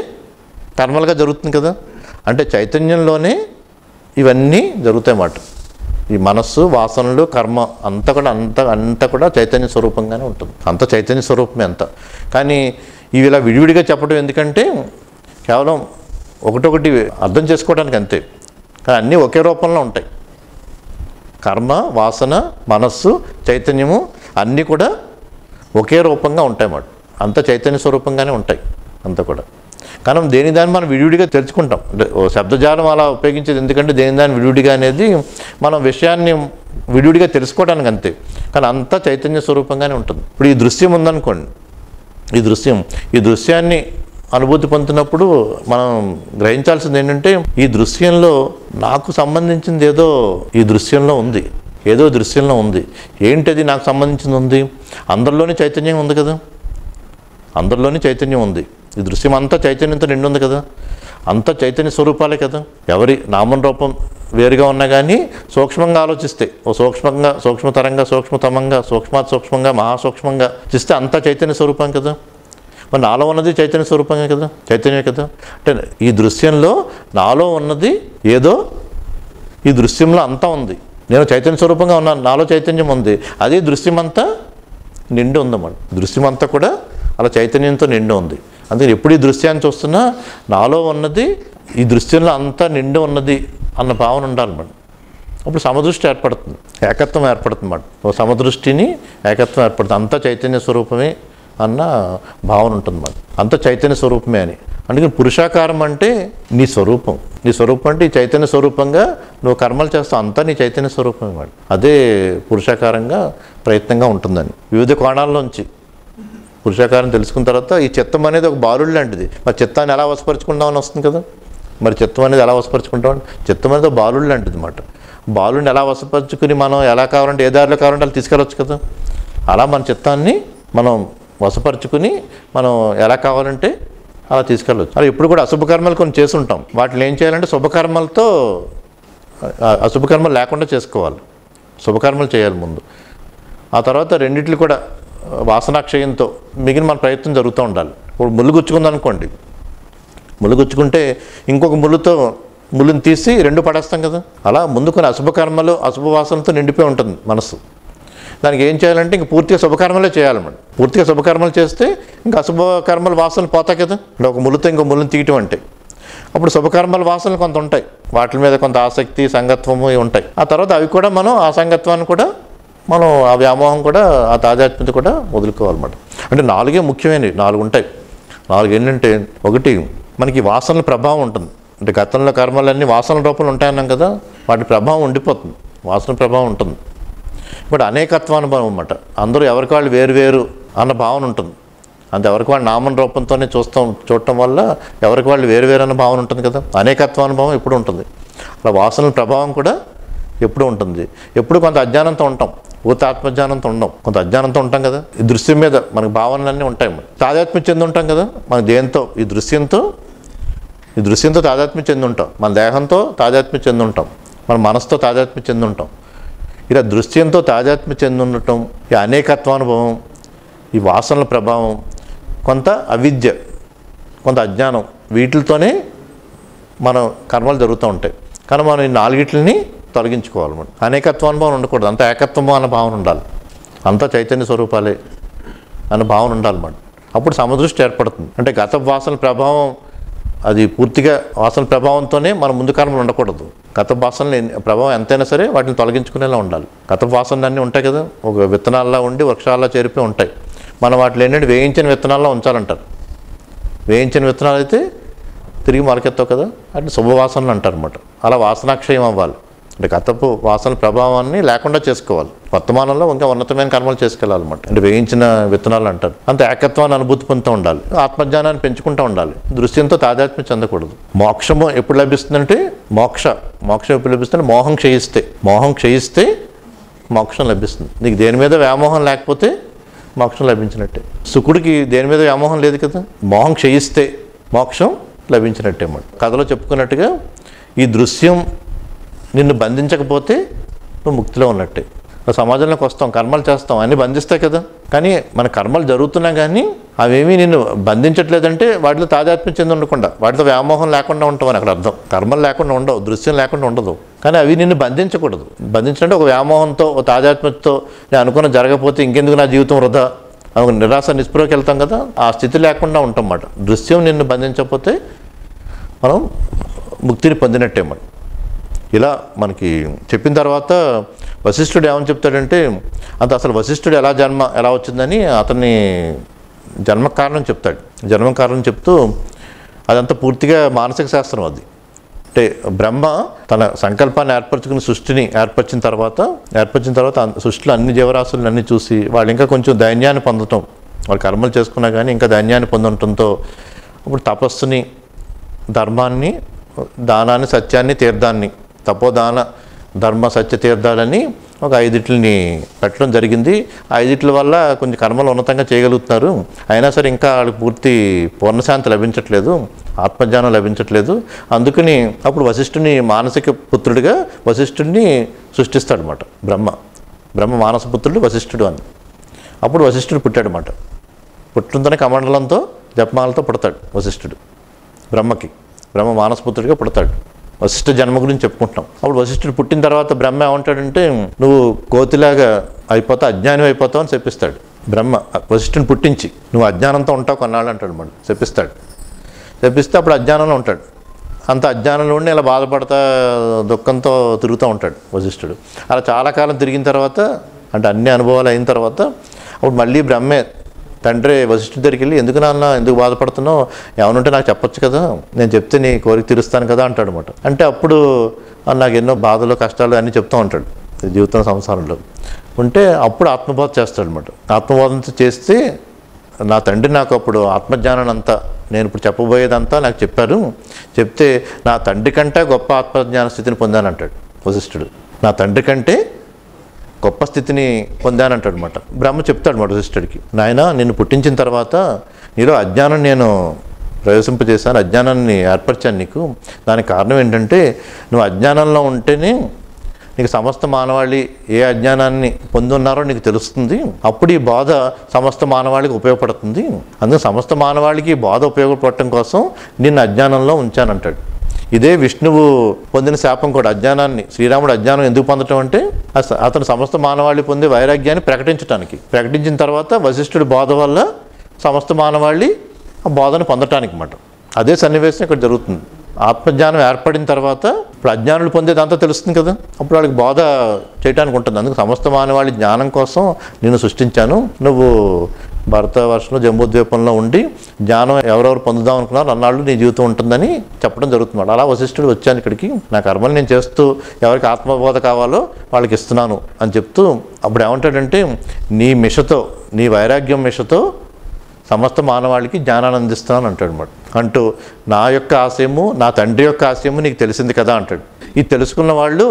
కర్మలుగా జరుగుతుంది కదా. అంటే చైతన్యంలోనే ఇవన్నీ జరుగుతాయి అన్నమాట. ఈ మనస్సు, వాసనలు, కర్మ అంతా కూడా చైతన్య స్వరూపంగానే ఉంటుంది, అంత చైతన్య స్వరూపమే అంత. కానీ ఇవి ఇలా విడివిడిగా చెప్పడం ఎందుకంటే కేవలం ఒకటొకటి అర్థం చేసుకోవడానికి అంతే, కానీ అన్నీ ఒకే రూపంలో ఉంటాయి. కర్మ, వాసన, మనస్సు, చైతన్యము అన్నీ కూడా ఒకే రూపంగా ఉంటాయి అన్నమాట. అంత చైతన్య స్వరూపంగానే ఉంటాయి అంతా కూడా. కానీ దాన్ని మనం విడివిడిగా తెలుసుకుంటాం. అంటే శబ్దజాలం అలా ఉపయోగించేది ఎందుకంటే దాని విడివిడిగా అనేది మనం విషయాన్ని విడివిడిగా తెలుసుకోవడానికి అంతే, కానీ అంతా చైతన్య స్వరూపంగానే ఉంటుంది. ఇప్పుడు ఈ దృశ్యం ఉందనుకోండి, ఈ దృశ్యాన్ని అనుభూతి పొందుతున్నప్పుడు మనం గ్రహించాల్సింది ఏంటంటే ఈ దృశ్యంలో నాకు సంబంధించింది ఏదో ఈ దృశ్యంలో ఉంది, ఏదో దృశ్యంలో ఉంది. ఏంటది నాకు సంబంధించింది ఉంది? అందరిలోని చైతన్యం ఉంది కదా, అందరిలోని చైతన్యం ఉంది. ఈ దృశ్యం అంతా చైతన్యంతో నిండి ఉంది కదా, అంతా చైతన్య స్వరూపాలే కదా. ఎవరి నామం రూపం వేరుగా ఉన్నా కానీ సూక్ష్మంగా ఆలోచిస్తే సూక్ష్మతరంగా, సూక్ష్మతమంగా, సూక్ష్మంగా, మహాసూక్ష్మంగా చూస్తే అంతా చైతన్య స్వరూపం కదా. మరి నాలో ఉన్నది చైతన్య స్వరూపమే కదా, చైతన్యమే కదా. అంటే ఈ దృశ్యంలో నాలో ఉన్నది ఏదో ఈ దృశ్యంలో అంతా ఉంది. నేను చైతన్య స్వరూపంగా ఉన్నాను, నాలో చైతన్యం ఉంది, అదే దృశ్యం అంతా నిండి ఉందన్నమాట. దృశ్యం అంతా కూడా అలా చైతన్యంతో నిండి ఉంది. అందుకని ఎప్పుడు ఈ దృశ్యాన్ని చూస్తున్నా నాలో ఉన్నది ఈ దృశ్యంలో అంతా నిండి ఉన్నది అన్న భావన ఉండాలన్నమాట. అప్పుడు సమదృష్టి ఏర్పడుతుంది, ఏకత్వం ఏర్పడుతుంది అన్నమాట. ఓ సమదృష్టిని ఏకత్వం ఏర్పడుతుంది, అంతా చైతన్య స్వరూపమే అన్న భావన ఉంటుంది అన్నమాట. అంత చైతన్య స్వరూపమే అని. అందుకని పురుషాకారం అంటే నీ స్వరూపం అంటే ఈ చైతన్య స్వరూపంగా నువ్వు కర్మలు చేస్తావు, అంతా నీ చైతన్య స్వరూపం అన్నమాట. అదే పురుషాకారంగా ప్రయత్నంగా ఉంటుందని. వివిధ కోణాల్లోంచి పురుషాకారం తెలుసుకున్న తర్వాత ఈ చిత్తం అనేది ఒక బాలుడు లాంటిది. మరి చిత్తాన్ని ఎలా వశపరుచుకుంటామని వస్తుంది కదా. మరి చిత్తం అనేది ఎలా వశపరుచుకుంటామని, చిత్తం అనేది ఒక బాలుడు లాంటిది అన్నమాట. బాలుడిని ఎలా వశపరుచుకుని మనం ఎలా కావాలంటే ఏ దారిలో కావాలంటే అలా తీసుకెళ్ళవచ్చు కదా. అలా మన చిత్తాన్ని మనం వశపరుచుకుని మనం ఎలా కావాలంటే అలా తీసుకెళ్ళవచ్చు. అలా ఇప్పుడు కూడా అశుభకర్మలు కొన్ని చేసి ఉంటాం, వాటిని ఏం చేయాలంటే శుభకర్మలతో అశుభకర్మలు లేకుండా చేసుకోవాలి, శుభకర్మలు చేయాలి ముందు. ఆ తర్వాత రెండిట్లు కూడా వాసనాక్షయంతో మిగిలిన మన ప్రయత్నం జరుగుతూ ఉండాలి. ఇప్పుడు ముళ్ళు గుచ్చుకుందనుకోండి, ముళ్ళు గుచ్చుకుంటే ఇంకొక ముళ్ళుని తీసి రెండు పడేస్తాం కదా. అలా ముందు కొన్ని అశుభకర్మలు, అశుభ వాసనతో నిండిపోయి ఉంటుంది మనసు. దానికి ఏం చేయాలంటే ఇంక పూర్తిగా శుభకర్మలే చేయాలన్నమాట. పూర్తిగా శుభకర్మలు చేస్తే ఇంకా అశుభకర్మల వాసనలు పోతాయి కదా. అంటే ఒక ముళ్ళుతో ఇంకో ముళ్ళుని తీయటం అంటే అప్పుడు శుభకర్మల వాసనలు కొంత ఉంటాయి, వాటి మీద కొంత ఆసక్తి సంగత్వము ఉంటాయి. ఆ తర్వాత అవి కూడా మనం ఆ సంగత్వాన్ని కూడా మనం ఆ వ్యామోహం కూడా ఆ తాదాత్మ్యత కూడా వదులుకోవాలన్నమాట. అంటే 4 ముఖ్యమైనవి, 4 ఉంటాయి. 4 ఏంటంటే, ఒకటి మనకి వాసనల ప్రభావం ఉంటుంది. అంటే గతంలో కర్మలన్నీ వాసనల రూపంలో ఉంటాయన్నాం కదా, వాటి ప్రభావం ఉండిపోతుంది, వాసన ప్రభావం ఉంటుంది. ఇప్పుడు అనేకత్వానుభవం అన్నమాట. అందరూ ఎవరికి వాళ్ళు వేరు అన్న భావన ఉంటుంది. అంత ఎవరికి వాళ్ళు నామం రూపంతోనే చూడటం వల్ల ఎవరికి వాళ్ళు వేరు అన్న భావన ఉంటుంది కదా. అనేకత్వానుభవం ఎప్పుడు ఉంటుంది. అలా వాసనల ప్రభావం కూడా ఎప్పుడు ఉంటుంది. ఎప్పుడు కొంత అజ్ఞానంతో ఉంటాం, పూర్తి ఆత్మజ్ఞానంతో ఉండం, కొంత అజ్ఞానంతో ఉంటాం కదా. ఈ దృశ్యం మీద మనకు భావనలన్నీ ఉంటాయి. తాదాత్మ్యం చెంది ఉంటాం కదా మన దేంతో, ఈ దృశ్యంతో తాదాత్మ్యం చెంది ఉంటాం, మన దేహంతో తాదాత్మ్యం చెంది ఉంటాం, మన మనసుతో తాదాత్మ్యం చెంది ఉంటాం. ఇలా దృశ్యంతో తాదాత్మ్యం చెంది ఉండటం, ఈ అనేకత్వానుభవం, ఈ వాసనల ప్రభావం, కొంత అవిద్య, కొంత అజ్ఞానం, వీటితోనే మనం కర్మలు జరుగుతూ ఉంటాయి. కానీ మనం ఈ 4 తొలగించుకోవాలన్నమాట. అనేకత్వానుభవం ఉండకూడదు, అంత ఏకత్వము అన్న భావన ఉండాలి, అంతా చైతన్య స్వరూపాలే అన్న భావన ఉండాలన్నమాట. అప్పుడు సమదృష్టి ఏర్పడుతుంది. అంటే గత వాసన ప్రభావం, అది పూర్తిగా వాసన ప్రభావంతోనే మన ముందు కర్మలు ఉండకూడదు. గత వాసనలు ప్రభావం ఎంతైనా సరే వాటిని తొలగించుకునేలా ఉండాలి. గత వాసనలు అన్నీ ఉంటాయి కదా, ఒక విత్తనాల్లో ఉండి వృక్షాల్లో చేరిపోయి ఉంటాయి. మనం వాటిలో ఏంటంటే వేయించిన విత్తనాల్లో ఉంచాలంటారు. వేయించిన విత్తనాలు అయితే తిరిగి మొలకెత్తావు కదా, అంటే శుభవాసనలు అంటారు అన్నమాట. అలా వాసనాక్షయం అవ్వాలి. అంటే గతపు వాసన ప్రభావాన్ని లేకుండా చేసుకోవాలి. వర్తమానంలో ఇంకా ఉన్నతమైన కర్మలు చేసుకెళ్ళాలన్నమాట. అంటే వేయించిన విత్తనాలు అంటారు. అంత ఏకత్వాన్ని అనుభూతి పొందుతూ ఉండాలి, ఆత్మజ్ఞానాన్ని పెంచుకుంటూ ఉండాలి, దృశ్యంతో తాదాత్మ్యం చెందకూడదు. మోక్షము ఎప్పుడు లభిస్తుందంటే, మోక్షం ఎప్పుడు లభిస్తుంది? మోహం క్షయిస్తే మోక్షం లభిస్తుంది. నీకు దేని మీద వ్యామోహం లేకపోతే మోక్షం లభించినట్టే. శుకుడికి దేని మీద వ్యామోహం లేదు కదా, మోహం క్షయిస్తే మోక్షం లభించినట్టే అన్నమాట. కథలో చెప్పుకున్నట్టుగా ఈ దృశ్యం నిన్ను బంధించకపోతే నువ్వు ముక్తిలో ఉన్నట్టే. సమాజంలోకి వస్తాం, కర్మలు చేస్తాం, అన్నీ బంధిస్తాయి కదా. కానీ మన కర్మలు జరుగుతున్నా కానీ అవేమీ నిన్ను బంధించట్లేదంటే వాటిలో తాదాత్మ్యం చెంది ఉండకుండా, వాటితో వ్యామోహం లేకుండా ఉంటామని అక్కడ అర్థం. కర్మలు లేకుండా ఉండవు, దృశ్యం లేకుండా ఉండదు, కానీ అవి నిన్ను బంధించకూడదు. బంధించాలంటే ఒక వ్యామోహంతో, ఒక తాదాత్మ్యంతో నేను అనుకున్న జరగకపోతే ఇంకెందుకు నా జీవితం వృధా, ఒక నిరాశ నిస్పృహకి వెళ్తాం కదా, ఆ స్థితి లేకుండా ఉంటాం అన్నమాట. దృశ్యం నిన్ను బంధించకపోతే మనం ముక్తిని పొందినట్టే మనం. ఇలా మనకి చెప్పిన తర్వాత వశిష్ఠుడు ఏమని చెప్తాడంటే, అసలు వశిష్ఠుడు ఎలా వచ్చిందని అతన్ని జన్మ కారణం చెప్తాడు. జన్మ కారణం చెప్తూ అదంతా పూర్తిగా మానసిక శాస్త్రం. అది అంటే బ్రహ్మ తన సంకల్పాన్ని ఏర్పరచుకుని సృష్టిని ఏర్పరిచిన తర్వాత సృష్టిలో అన్ని జీవరాశులను అన్నీ చూసి వాళ్ళు ఇంకా కొంచెం దైన్యాన్ని పొందటం, వాళ్ళు కర్మలు చేసుకున్నా కానీ ఇంకా దైన్యాన్ని పొందటంతో అప్పుడు తపస్సుని, ధర్మాన్ని, దానాన్ని, సత్యాన్ని, తీర్థాన్ని, తపోదాన ధర్మ సత్య తీర్థాలని ఒక 5 పెట్టడం జరిగింది. 5 వల్ల కొంచెం కర్మలు ఉన్నతంగా చేయగలుగుతున్నారు. అయినా సరే ఇంకా వాళ్ళకి పూర్ణశాంతి లభించట్లేదు, ఆత్మజ్ఞానం లభించట్లేదు. అందుకని అప్పుడు వశిష్ఠుని మానసిక పుత్రుడిగా వశిష్ఠుడిని సృష్టిస్తాడనమాట బ్రహ్మ మానస పుత్రుడు వశిష్ఠుడు అని. అప్పుడు వశిష్ఠుడు పుట్టాడనమాట. పుట్టడంతోనే కమండలంతో జపమాలతో పుడతాడు వశిష్ఠుడు. బ్రహ్మ మానసపుత్రుడిగా పుడతాడు. వశిష్ఠ జన్మ గురించి చెప్పుకుంటున్నాం. అప్పుడు వశిష్ఠుడు పుట్టిన తర్వాత బ్రహ్మ ఏమంటాడంటే, నువ్వు కోతిలాగా అయిపోతావు, అజ్ఞానం అయిపోతావు అని చెప్పిస్తాడు. బ్రహ్మ వశిష్ఠుని పుట్టించి నువ్వు అజ్ఞానంతో ఉంటావు కొన్నాళ్ళు అంటాడు. మనం చెప్పిస్తే అప్పుడు అజ్ఞానంలో ఉంటాడు. అంత అజ్ఞానంలో ఉండి ఇలా బాధపడతా దుఃఖంతో తిరుగుతూ ఉంటాడు వశిష్ఠుడు. అలా చాలా కాలం తిరిగిన తర్వాత, అంటే అన్ని అనుభవాలు అయిన తర్వాత అప్పుడు మళ్ళీ బ్రహ్మే తండ్రి వశిష్ఠుడి దగ్గరికి వెళ్ళి, ఎందుకు బాధపడుతున్నావు, ఏమనుంటే నాకు చెప్పొచ్చు కదా, నేను చెప్తే నీ కోరిక తీరుస్తాను కదా అంటాడు అనమాట. అంటే అప్పుడు నాకు ఎన్నో బాధలు కష్టాలు అన్నీ చెప్తూ ఉంటాడు జీవితం సంసారంలో ఉంటే. అప్పుడు ఆత్మబోధ చేస్తాడు అనమాట. ఆత్మబోధంతో చేస్తే నా తండ్రి నాకు అప్పుడు ఆత్మజ్ఞానాన్ని అంతా, నేను ఇప్పుడు చెప్పబోయేదంతా నాకు చెప్పారు. చెప్తే నా తండ్రి కంటే గొప్ప ఆత్మజ్ఞాన స్థితిని పొందానంటాడు వశిష్ఠుడు. నా తండ్రి కంటే గొప్ప స్థితిని పొందానంటాడు అనమాట. బ్రహ్మ చెప్తాడు మాట వశిష్ఠుడికి, నాయన నిన్ను పుట్టించిన తర్వాత నీలో అజ్ఞానం నేను ప్రవేశింపజేశాను, అజ్ఞానాన్ని ఏర్పరిచాను నీకు. దానికి కారణం ఏంటంటే, నువ్వు అజ్ఞానంలో ఉంటేనే నీకు సమస్త మానవాళి ఏ అజ్ఞానాన్ని పొంది ఉన్నారో నీకు తెలుస్తుంది. అప్పుడు ఈ బోధ సమస్త మానవాళికి ఉపయోగపడుతుంది. అందుకే సమస్త మానవాళికి ఈ బోధ ఉపయోగపడటం కోసం నిన్ను అజ్ఞానంలో ఉంచానంటాడు. ఇదే విష్ణువు పొందిన శాపం కూడా అజ్ఞానాన్ని, శ్రీరాముడు అజ్ఞానం ఎందుకు పొందటం అంటే అతను సమస్త మానవాళి పొందే వైరాగ్యాన్ని ప్రకటించిన తర్వాత వశిష్ఠుడి బోధ వల్ల సమస్త మానవాళి ఆ బోధను పొందటానికి అన్నమాట. అదే సన్నివేశం ఇక్కడ జరుగుతుంది. ఆత్మజ్ఞానం ఏర్పడిన తర్వాత ఇప్పుడు అజ్ఞానులు పొందేదంతా తెలుస్తుంది కదా, అప్పుడు వాళ్ళకి బోధ చేయడానికి ఉంటుంది. అందుకు సమస్త మానవాళి జ్ఞానం కోసం నేను సృష్టించాను, నువ్వు భారతవర్షంలో జంబూద్వీపంలో ఉండి జ్ఞానం ఎవరెవరు పొందుదాం అనుకున్నారు అన్నాళ్ళు నీ జీవితం ఉంటుందని చెప్పడం జరుగుతున్నాడు. అలా వశిష్ఠుడు వచ్చాను ఇక్కడికి, నా కర్మని నేను చేస్తూ ఎవరికి ఆత్మబోధ కావాలో వాళ్ళకి ఇస్తున్నాను అని చెప్తూ అప్పుడు ఏమంటాడంటే, నీ మిషతో, నీ వైరాగ్యం మిషతో సమస్త మానవాళికి జ్ఞానాన్ని అందిస్తున్నాను అంటాడు అన్నమాట. అంటూ నా యొక్క ఆశయము, నా తండ్రి యొక్క ఆశయము నీకు తెలిసింది కదా అంటాడు. ఇది తెలుసుకున్న వాళ్ళు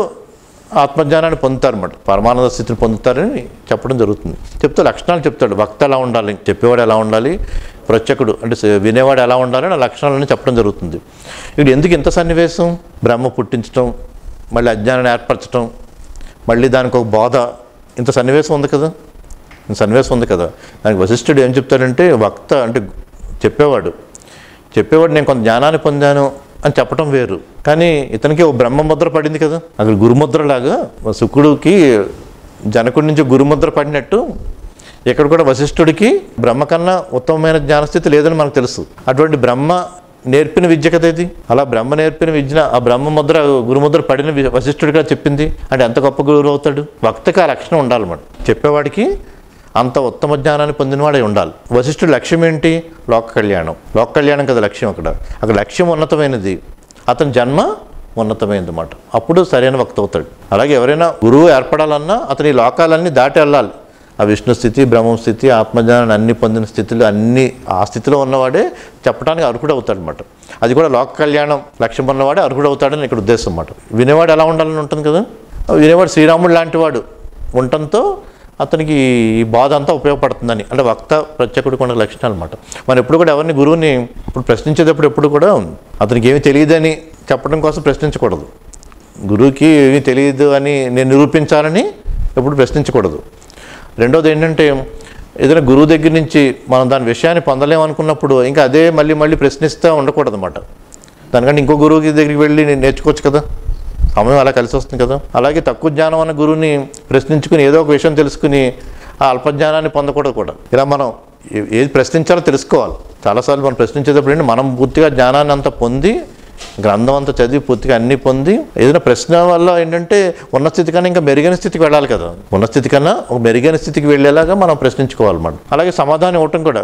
ఆత్మజ్ఞానాన్ని పొందుతారన్నమాట, పరమానంద స్థితిని పొందుతారని చెప్పడం జరుగుతుంది. చెప్తూ లక్షణాలు చెప్తాడు. వక్త ఎలా ఉండాలి, చెప్పేవాడు ఎలా ఉండాలి, ప్రత్యక్షుడు అంటే వినేవాడు ఎలా ఉండాలని ఆ లక్షణాలని చెప్పడం జరుగుతుంది. ఇప్పుడు ఎందుకు ఇంత సన్నివేశం? బ్రహ్మ పుట్టించడం, మళ్ళీ అజ్ఞానాన్ని ఏర్పరచడం, మళ్ళీ దానికి ఒక బోధ, ఇంత సన్నివేశం ఉంది కదా, దానికి వశిష్ఠుడు ఏం చెప్తాడంటే, వక్త అంటే చెప్పేవాడు నేను కొంత జ్ఞానాన్ని పొందాను అని చెప్పడం వేరు, కానీ ఇతనికి ఓ బ్రహ్మముద్ర పడింది కదా, అక్కడ గురుముద్రలాగా శుకుడికి జనకుడి నుంచి గురుముద్ర పడినట్టు ఇక్కడ కూడా వశిష్ఠుడికి బ్రహ్మ కన్నా ఉత్తమమైన జ్ఞానస్థితి లేదని మనకు తెలుసు. అటువంటి బ్రహ్మ నేర్పిన విద్య కదా ఇది. అలా బ్రహ్మ నేర్పిన విద్య, ఆ బ్రహ్మముద్ర గురుముద్ర పడిన వశిష్ఠుడిగా చెప్పింది అంటే ఎంత గొప్ప గురువు అవుతాడు. వక్తకి ఆ లక్షణం ఉండాలన్నమాట, చెప్పేవాడికి అంత ఉత్తమ జ్ఞానాన్ని పొందినవాడే ఉండాలి. వశిష్ఠుడి లక్ష్యం ఏంటి? లోక కళ్యాణం కదా లక్ష్యం. అక్కడ లక్ష్యం ఉన్నతమైనది, అతని జన్మ ఉన్నతమైనది అన్నమాట. అప్పుడు సరైన వక్త అవుతాడు. అలాగే ఎవరైనా గురువు ఏర్పడాలన్నా అతని లోకాలన్నీ దాటి వెళ్ళాలి. ఆ విష్ణు స్థితి, బ్రహ్మ స్థితి, ఆత్మజ్ఞానాన్ని అన్ని పొందిన స్థితులు అన్ని ఆ స్థితిలో ఉన్నవాడే చెప్పడానికి అర్హుడు అవుతాడు అన్నమాట. అది కూడా లోక కళ్యాణం లక్ష్యం ఉన్నవాడే అర్హుడు అవుతాడని ఇక్కడ ఉద్దేశం అన్నమాట. వినేవాడు ఎలా ఉండాలని ఉంటుంది కదా, వినేవాడు శ్రీరాముడు లాంటి వాడు ఉండటంతో అతనికి ఈ బాధ అంతా ఉపయోగపడుతుందని, అంటే వక్త ప్రత్యేకుడు కొన్ని లక్షణాలు అనమాట. మనం ఎప్పుడు కూడా ఎవరిని గురువుని ఇప్పుడు ప్రశ్నించేటప్పుడు ఎప్పుడు కూడా అతనికి ఏమీ తెలియదని చెప్పడం కోసం ప్రశ్నించకూడదు. గురువుకి ఏమీ తెలియదు అని నేను నిరూపించాలని ఎప్పుడు ప్రశ్నించకూడదు. రెండోది ఏంటంటే, ఏదైనా గురువు దగ్గర నుంచి మనం దాని విషయాన్ని పొందలేమనుకున్నప్పుడు ఇంకా అదే మళ్ళీ ప్రశ్నిస్తూ ఉండకూడదు అన్నమాట. దానికంటే ఇంకో గురువు దగ్గరికి వెళ్ళి నేను నేర్చుకోవచ్చు కదా, సమయం అలా కలిసి వస్తుంది కదా. అలాగే తక్కువ జ్ఞానం అన్న గురువుని ప్రశ్నించుకుని ఏదో ఒక విషయం తెలుసుకుని ఆ అల్పజ్ఞానాన్ని పొందకూడదు కూడా. ఇలా మనం ఏది ప్రశ్నించాలో తెలుసుకోవాలి. చాలాసార్లు మనం ప్రశ్నించేటప్పుడు ఏంటి, మనం పూర్తిగా జ్ఞానాన్ని అంతా పొంది గ్రంథం అంతా చదివి పూర్తిగా అన్నీ పొంది ఏదైనా ప్రశ్న వల్ల ఏంటంటే ఉన్న స్థితి కన్నా ఇంకా మెరుగైన స్థితికి వెళ్ళాలి కదా. ఉన్న స్థితి కన్నా ఒక మెరుగైన స్థితికి వెళ్ళేలాగా మనం ప్రశ్నించుకోవాలన్నమాట. అలాగే సమాధానం ఇవ్వటం కూడా,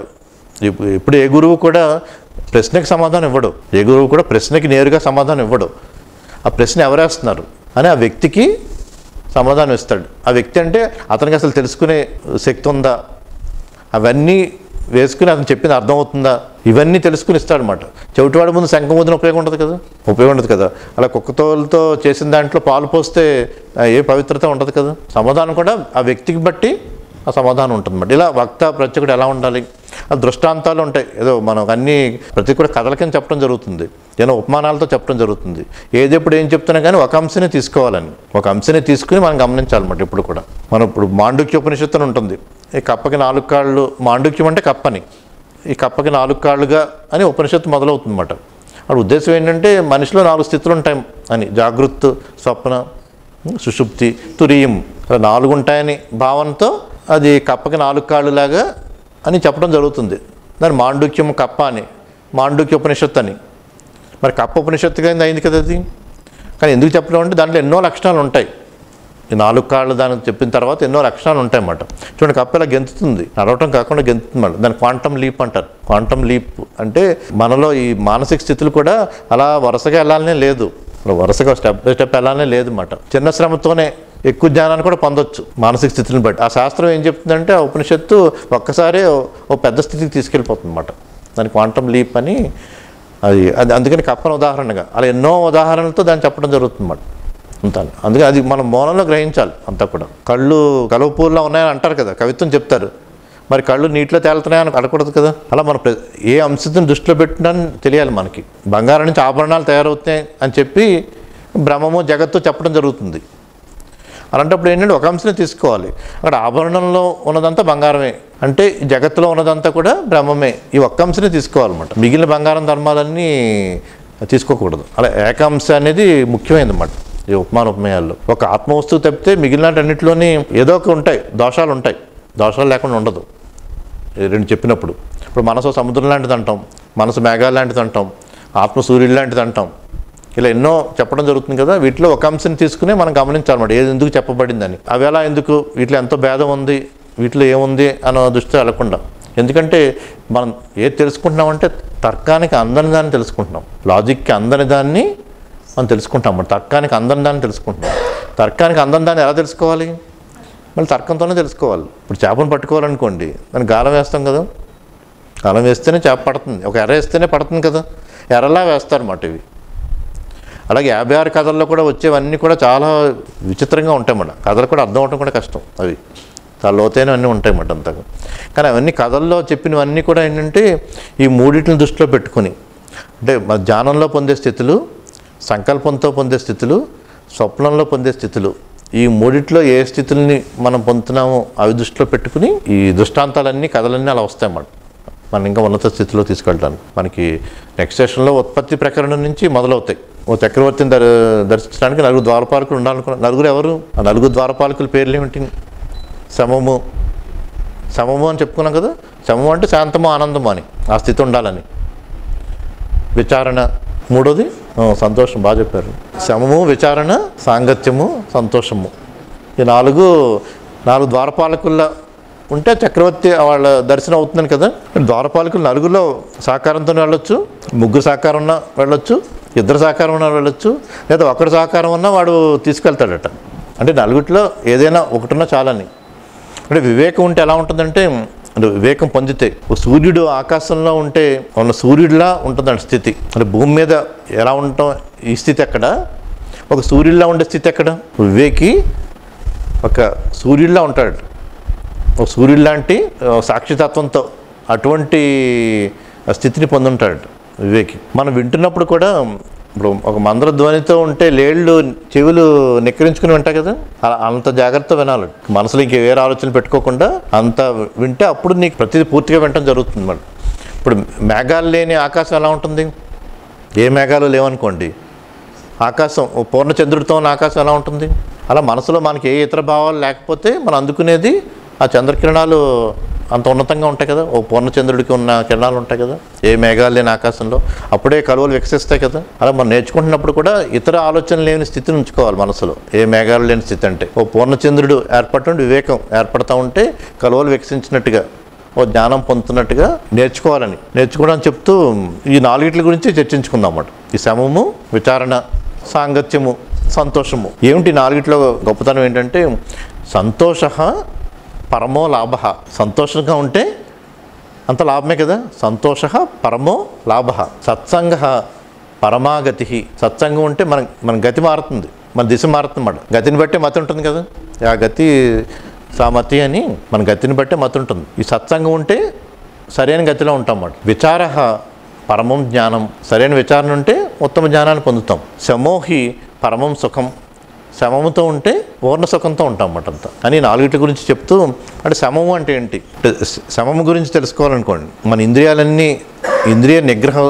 ఇప్పుడు ఏ గురువు కూడా ప్రశ్నకి సమాధానం ఇవ్వడు, ఏ గురువు కూడా ప్రశ్నకి నేరుగా సమాధానం ఇవ్వడు. ఆ ప్రశ్న ఎవరేస్తున్నారు అని ఆ వ్యక్తికి సమాధానం ఇస్తాడు. ఆ వ్యక్తి అంటే అతనికి అసలు తెలుసుకునే శక్తి ఉందా, అవన్నీ వేసుకుని అతను చెప్పింది అర్థమవుతుందా, ఇవన్నీ తెలుసుకుని ఇస్తాడనమాట. చెవిటివాడి ముందు శంఖం వదిన ఉపయోగం ఉండదు కదా. అలా కుక్కతోలతో చేసిన దాంట్లో పాలు పోస్తే ఏ పవిత్రత ఉండదు కదా. సమాధానం కూడా ఆ వ్యక్తికి బట్టి ఆ సమాధానం ఉంటుందన్నమాట. ఇలా వక్త ప్రత్యేకుడు ఎలా ఉండాలి, ఆ దృష్టాంతాలు ఉంటాయి. ఏదో మనం అన్నీ ప్రతి కూడా కథల కింద చెప్పడం జరుగుతుంది, ఏదో ఉపమానాలతో చెప్పడం జరుగుతుంది. ఏదెప్పుడు ఏం చెప్తున్నా కానీ ఒక అంశనే తీసుకోవాలని, ఒక అంశనే తీసుకుని మనం గమనించాలన్నమాట. ఇప్పుడు కూడా మనం ఇప్పుడు మాండుక్య ఉపనిషత్తు అని ఉంటుంది. ఈ కప్పకి 4 కాళ్ళు, మాండుక్యం అంటే కప్పని, ఈ కప్పకి 4 కాళ్ళుగా అని ఉపనిషత్తు మొదలవుతుందన్నమాట. ఆ ఉద్దేశం ఏంటంటే మనిషిలో 4 స్థితులు ఉంటాయి అని, జాగృత్, స్వప్న, సుషుప్తి, తురీయం, 4 ఉంటాయని భావనతో అది కప్పకి 4 కాళ్ళులాగా అని చెప్పడం జరుగుతుంది. దాని మాండుక్యం కప్ప అని, మాండుక్య ఉపనిషత్తు అని. మరి కప్ప ఉపనిషత్తుగా అయింది కదా అది. కానీ ఎందుకు చెప్పడం అంటే దాంట్లో ఎన్నో లక్షణాలు ఉంటాయి. ఈ 4 కాళ్ళు దానికి చెప్పిన తర్వాత ఎన్నో లక్షణాలు ఉంటాయి అన్నమాట. చూడండి, కప్ప ఇలా గెంతుతుంది, నడవటం కాకుండా గెంతుతుంది అన్నమాట. దాన్ని క్వాంటమ్ లీప్ అంటారు. క్వాంటమ్ లీప్ అంటే మనలో ఈ మానసిక స్థితులు కూడా అలా వరుసగా వెళ్ళాలనే లేదు, వరుసగా స్టెప్ బై స్టెప్ వెళ్ళాలనే లేదు అన్నమాట. చిన్న శ్రమతోనే ఎక్కువ జ్ఞానాన్ని కూడా పొందొచ్చు మానసిక స్థితిని బట్టి. ఆ శాస్త్రం ఏం చెప్తుందంటే ఆ ఉపనిషత్తు ఒక్కసారి ఓ పెద్ద స్థితికి తీసుకెళ్ళిపోతుంది అన్నమాట. దాని క్వాంటమ్ లీప్ అని అది అందుకని కప్పను ఉదాహరణగా అలా ఎన్నో ఉదాహరణలతో దాన్ని చెప్పడం జరుగుతుంది అన్నమాట. అంతా అందుకని అది మనం మౌనంలో గ్రహించాలి అంతా కూడా. కళ్ళు కలువపూర్లో ఉన్నాయని అంటారు కదా, కవిత్వం చెప్తారు. మరి కళ్ళు నీటిలో తేలుతున్నాయని అనకూడదు కదా. అలా మనం ఏ అంశాన్ని దృష్టిలో పెట్టినా తెలియాలి మనకి. బంగారం నుంచి ఆభరణాలు తయారవుతున్నాయి అని చెప్పి బ్రహ్మము జగత్తు చెప్పడం జరుగుతుంది. అలాంటప్పుడు ఏంటంటే ఒక అంశనే తీసుకోవాలి. అక్కడ ఆభరణంలో ఉన్నదంతా బంగారమే అంటే జగత్తులో ఉన్నదంతా కూడా బ్రహ్మమే, ఈ ఒక్క అంశనే తీసుకోవాలన్నమాట. మిగిలిన బంగారం ధర్మాలన్నీ తీసుకోకూడదు. అలా ఏకాంశ అనేది ముఖ్యమైనది అన్నమాట ఈ ఉపమాన ఉపమేయాల్లో. ఒక ఆత్మవస్తువు తప్పితే మిగిలినన్నింటిలోని ఏదో ఒక ఉంటాయి, దోషాలు ఉంటాయి, దోషాలు లేకుండా ఉండదు. రెండు చెప్పినప్పుడు ఇప్పుడు మనసు సముద్రం లాంటిది అంటాం, మనసు మేఘాలు లాంటిది అంటాం, ఆత్మ సూర్యుడు లాంటిది అంటాం. ఇలా ఎన్నో చెప్పడం జరుగుతుంది కదా. వీటిలో ఒక అంశాన్ని తీసుకుని మనం గమనించాలన్నమాట, ఏది ఎందుకు చెప్పబడిందని, అవి ఎలా ఎందుకు, వీటిలో ఎంతో భేదం ఉంది, వీటిలో ఏముంది అన్న దృష్టి వెళ్ళకుండా. ఎందుకంటే మనం ఏది తెలుసుకుంటున్నామంటే తర్కానికి అందని దాన్ని తెలుసుకుంటున్నాం, లాజిక్కి అందని దాన్ని మనం తెలుసుకుంటాం అన్నమాట. తర్కానికి అందని దాన్ని తెలుసుకుంటున్నాం. తర్కానికి అందని దాన్ని ఎలా తెలుసుకోవాలి? మళ్ళీ తర్కంతోనే తెలుసుకోవాలి. ఇప్పుడు చేపను పట్టుకోవాలనుకోండి, దాన్ని గాలం వేస్తాం కదా, గాలం వేస్తేనే చేప పడుతుంది, ఒక ఎర్ర వేస్తేనే పడుతుంది కదా, ఎర్రలా వేస్తారన్నమాట ఇవి. అలాగే 56 కథల్లో కూడా వచ్చేవన్నీ కూడా చాలా విచిత్రంగా ఉంటాయి అన్నమాట. కథలు కూడా అర్థం అవడం కూడా కష్టం, అవి చాలా లోతైనవన్నీ ఉంటాయి అన్నమాట అంతగా. కానీ అవన్నీ కథల్లో చెప్పినవన్నీ కూడా ఏంటంటే ఈ మూడింటిని దృష్టిలో పెట్టుకుని, అంటే మన ధ్యానంలో పొందే స్థితులు, సంకల్పంతో పొందే స్థితులు, స్వప్నంలో పొందే స్థితులు, ఈ మూడిట్లో ఏ స్థితుల్ని మనం పొందుతున్నామో అవి దృష్టిలో పెట్టుకుని ఈ దృష్టాంతాలన్నీ కథలన్నీ అలా వస్తాయన్నమాట. మనం ఇంకా ఉన్నత స్థితిలో తీసుకెళ్ళడానికి. మనకి నెక్స్ట్ సెషన్లో ఉత్పత్తి ప్రకరణం నుంచి మొదలవుతాయి. ఓ చక్రవర్తిని దర్శించడానికి 4 ద్వారపాలకులు ఉండాలనుకున్నారు. 4 ఎవరు? ఆ 4 ద్వారపాలకుల పేర్లు ఏమిటి? శమము, శమము అని చెప్పుకున్నాం కదా. శమము అంటే శాంతము, ఆనందము అని, ఆ స్థితి ఉండాలని. విచారణ, మూడోది సంతోషం. బాగా చెప్పారు. శమము, విచారణ, సాంగత్యము, సంతోషము. ఈ 4 ద్వారపాలకుల్లో ఉంటే చక్రవర్తి వాళ్ళ దర్శనం అవుతుందని కదా. ద్వారపాలకులు 4లో సహకారంతో వెళ్ళొచ్చు, 3 సహకారం ఉన్నా వెళ్ళొచ్చు, 2 సహకారం ఉన్నా వెళ్ళొచ్చు, లేదా 1 సహకారం ఉన్నా వాడు తీసుకెళ్తాడట. అంటే 4లో ఏదైనా ఒకటిన్నా చాలని. అంటే వివేకం ఉంటే ఎలా ఉంటుందంటే, అంటే వివేకం పొందితే సూర్యుడు ఆకాశంలో ఉంటే ఉన్న సూర్యుడిలా ఉంటుందండి స్థితి. అంటే భూమి మీద ఎలా ఉంటాం ఈ స్థితి ఎక్కడ, ఒక సూర్యుడిలా ఉండే స్థితి ఎక్కడ? వివేకి ఒక సూర్యుడిలా ఉంటాడు, ఒక సూర్యుడు లాంటి సాక్షితత్వంతో అటువంటి స్థితిని పొందుంటాడు వివేకి. మనం వింటున్నప్పుడు కూడా ఇప్పుడు ఒక మంద్ర ధ్వనితో ఉంటే లేళ్ళు చెవులు నిక్కరించుకుని వింటాయి కదా, అలా అంత జాగ్రత్త వినాలి. మనసులో ఇంక వేరే ఆలోచనలు పెట్టుకోకుండా అంత వింటే అప్పుడు నీకు ప్రతిదీ పూర్తిగా వినటం జరుగుతుంది. మరి ఇప్పుడు మేఘాలు లేని ఆకాశం ఎలా ఉంటుంది? ఏ మేఘాలు లేవనుకోండి, ఆకాశం పూర్ణచంద్రుడితో ఉన్న ఆకాశం ఎలా ఉంటుంది? అలా మనసులో మనకి ఏ ఇతర భావాలు లేకపోతే మనం అందుకునేది ఆ చంద్రకిరణాలు అంత ఉన్నతంగా ఉంటాయి కదా. ఓ పూర్ణచంద్రుడికి ఉన్న కిరణాలు ఉంటాయి కదా, ఏ మేఘాలు లేని ఆకాశంలో, అప్పుడే కలువలు వికసిస్తాయి కదా. అలా మనం నేర్చుకుంటున్నప్పుడు కూడా ఇతర ఆలోచనలు లేని స్థితిని ఉంచుకోవాలి మనసులో. ఏ మేఘాలు లేని స్థితి అంటే ఓ పూర్ణచంద్రుడు ఏర్పడటం, వివేకం ఏర్పడతా ఉంటే కలువలు వికసించినట్టుగా, ఓ జ్ఞానం పొందుతున్నట్టుగా నేర్చుకోవడానికి చెప్తూ ఈ 4 గురించి చర్చించుకుందాం అన్నమాట. ఈ శమము, విచారణ, సాంగత్యము, సంతోషము. ఏమిటి 4లో గొప్పతనం ఏంటంటే, సంతోష పరమో లాభ. సంతోషంగా ఉంటే అంత లాభమే కదా. సంతోష పరమో లాభ. సత్సంగ పరమాగతి. సత్సంగం ఉంటే మన గతి మారుతుంది, మన దిశ మారుతుంది అన్నమాట. గతిని బట్టే మతి ఉంటుంది కదా, ఆ గతి సామతి అని మన గతిని బట్టే మతి ఉంటుంది. ఈ సత్సంగం ఉంటే సరైన గతిలో ఉంటాం అన్నమాట. విచార పరమం జ్ఞానం. సరైన విచారణ ఉంటే ఉత్తమ జ్ఞానాన్ని పొందుతాం. శమోహి పరమం సుఖం. శమముతో ఉంటే పూర్ణ సుఖంతో ఉంటాం అన్నమాట అంతా అని 4 గురించి చెప్తూ. అంటే శమము అంటే ఏంటి? శమము గురించి తెలుసుకోవాలనుకోండి, మన ఇంద్రియాలన్నీ ఇంద్రియ నిగ్రహ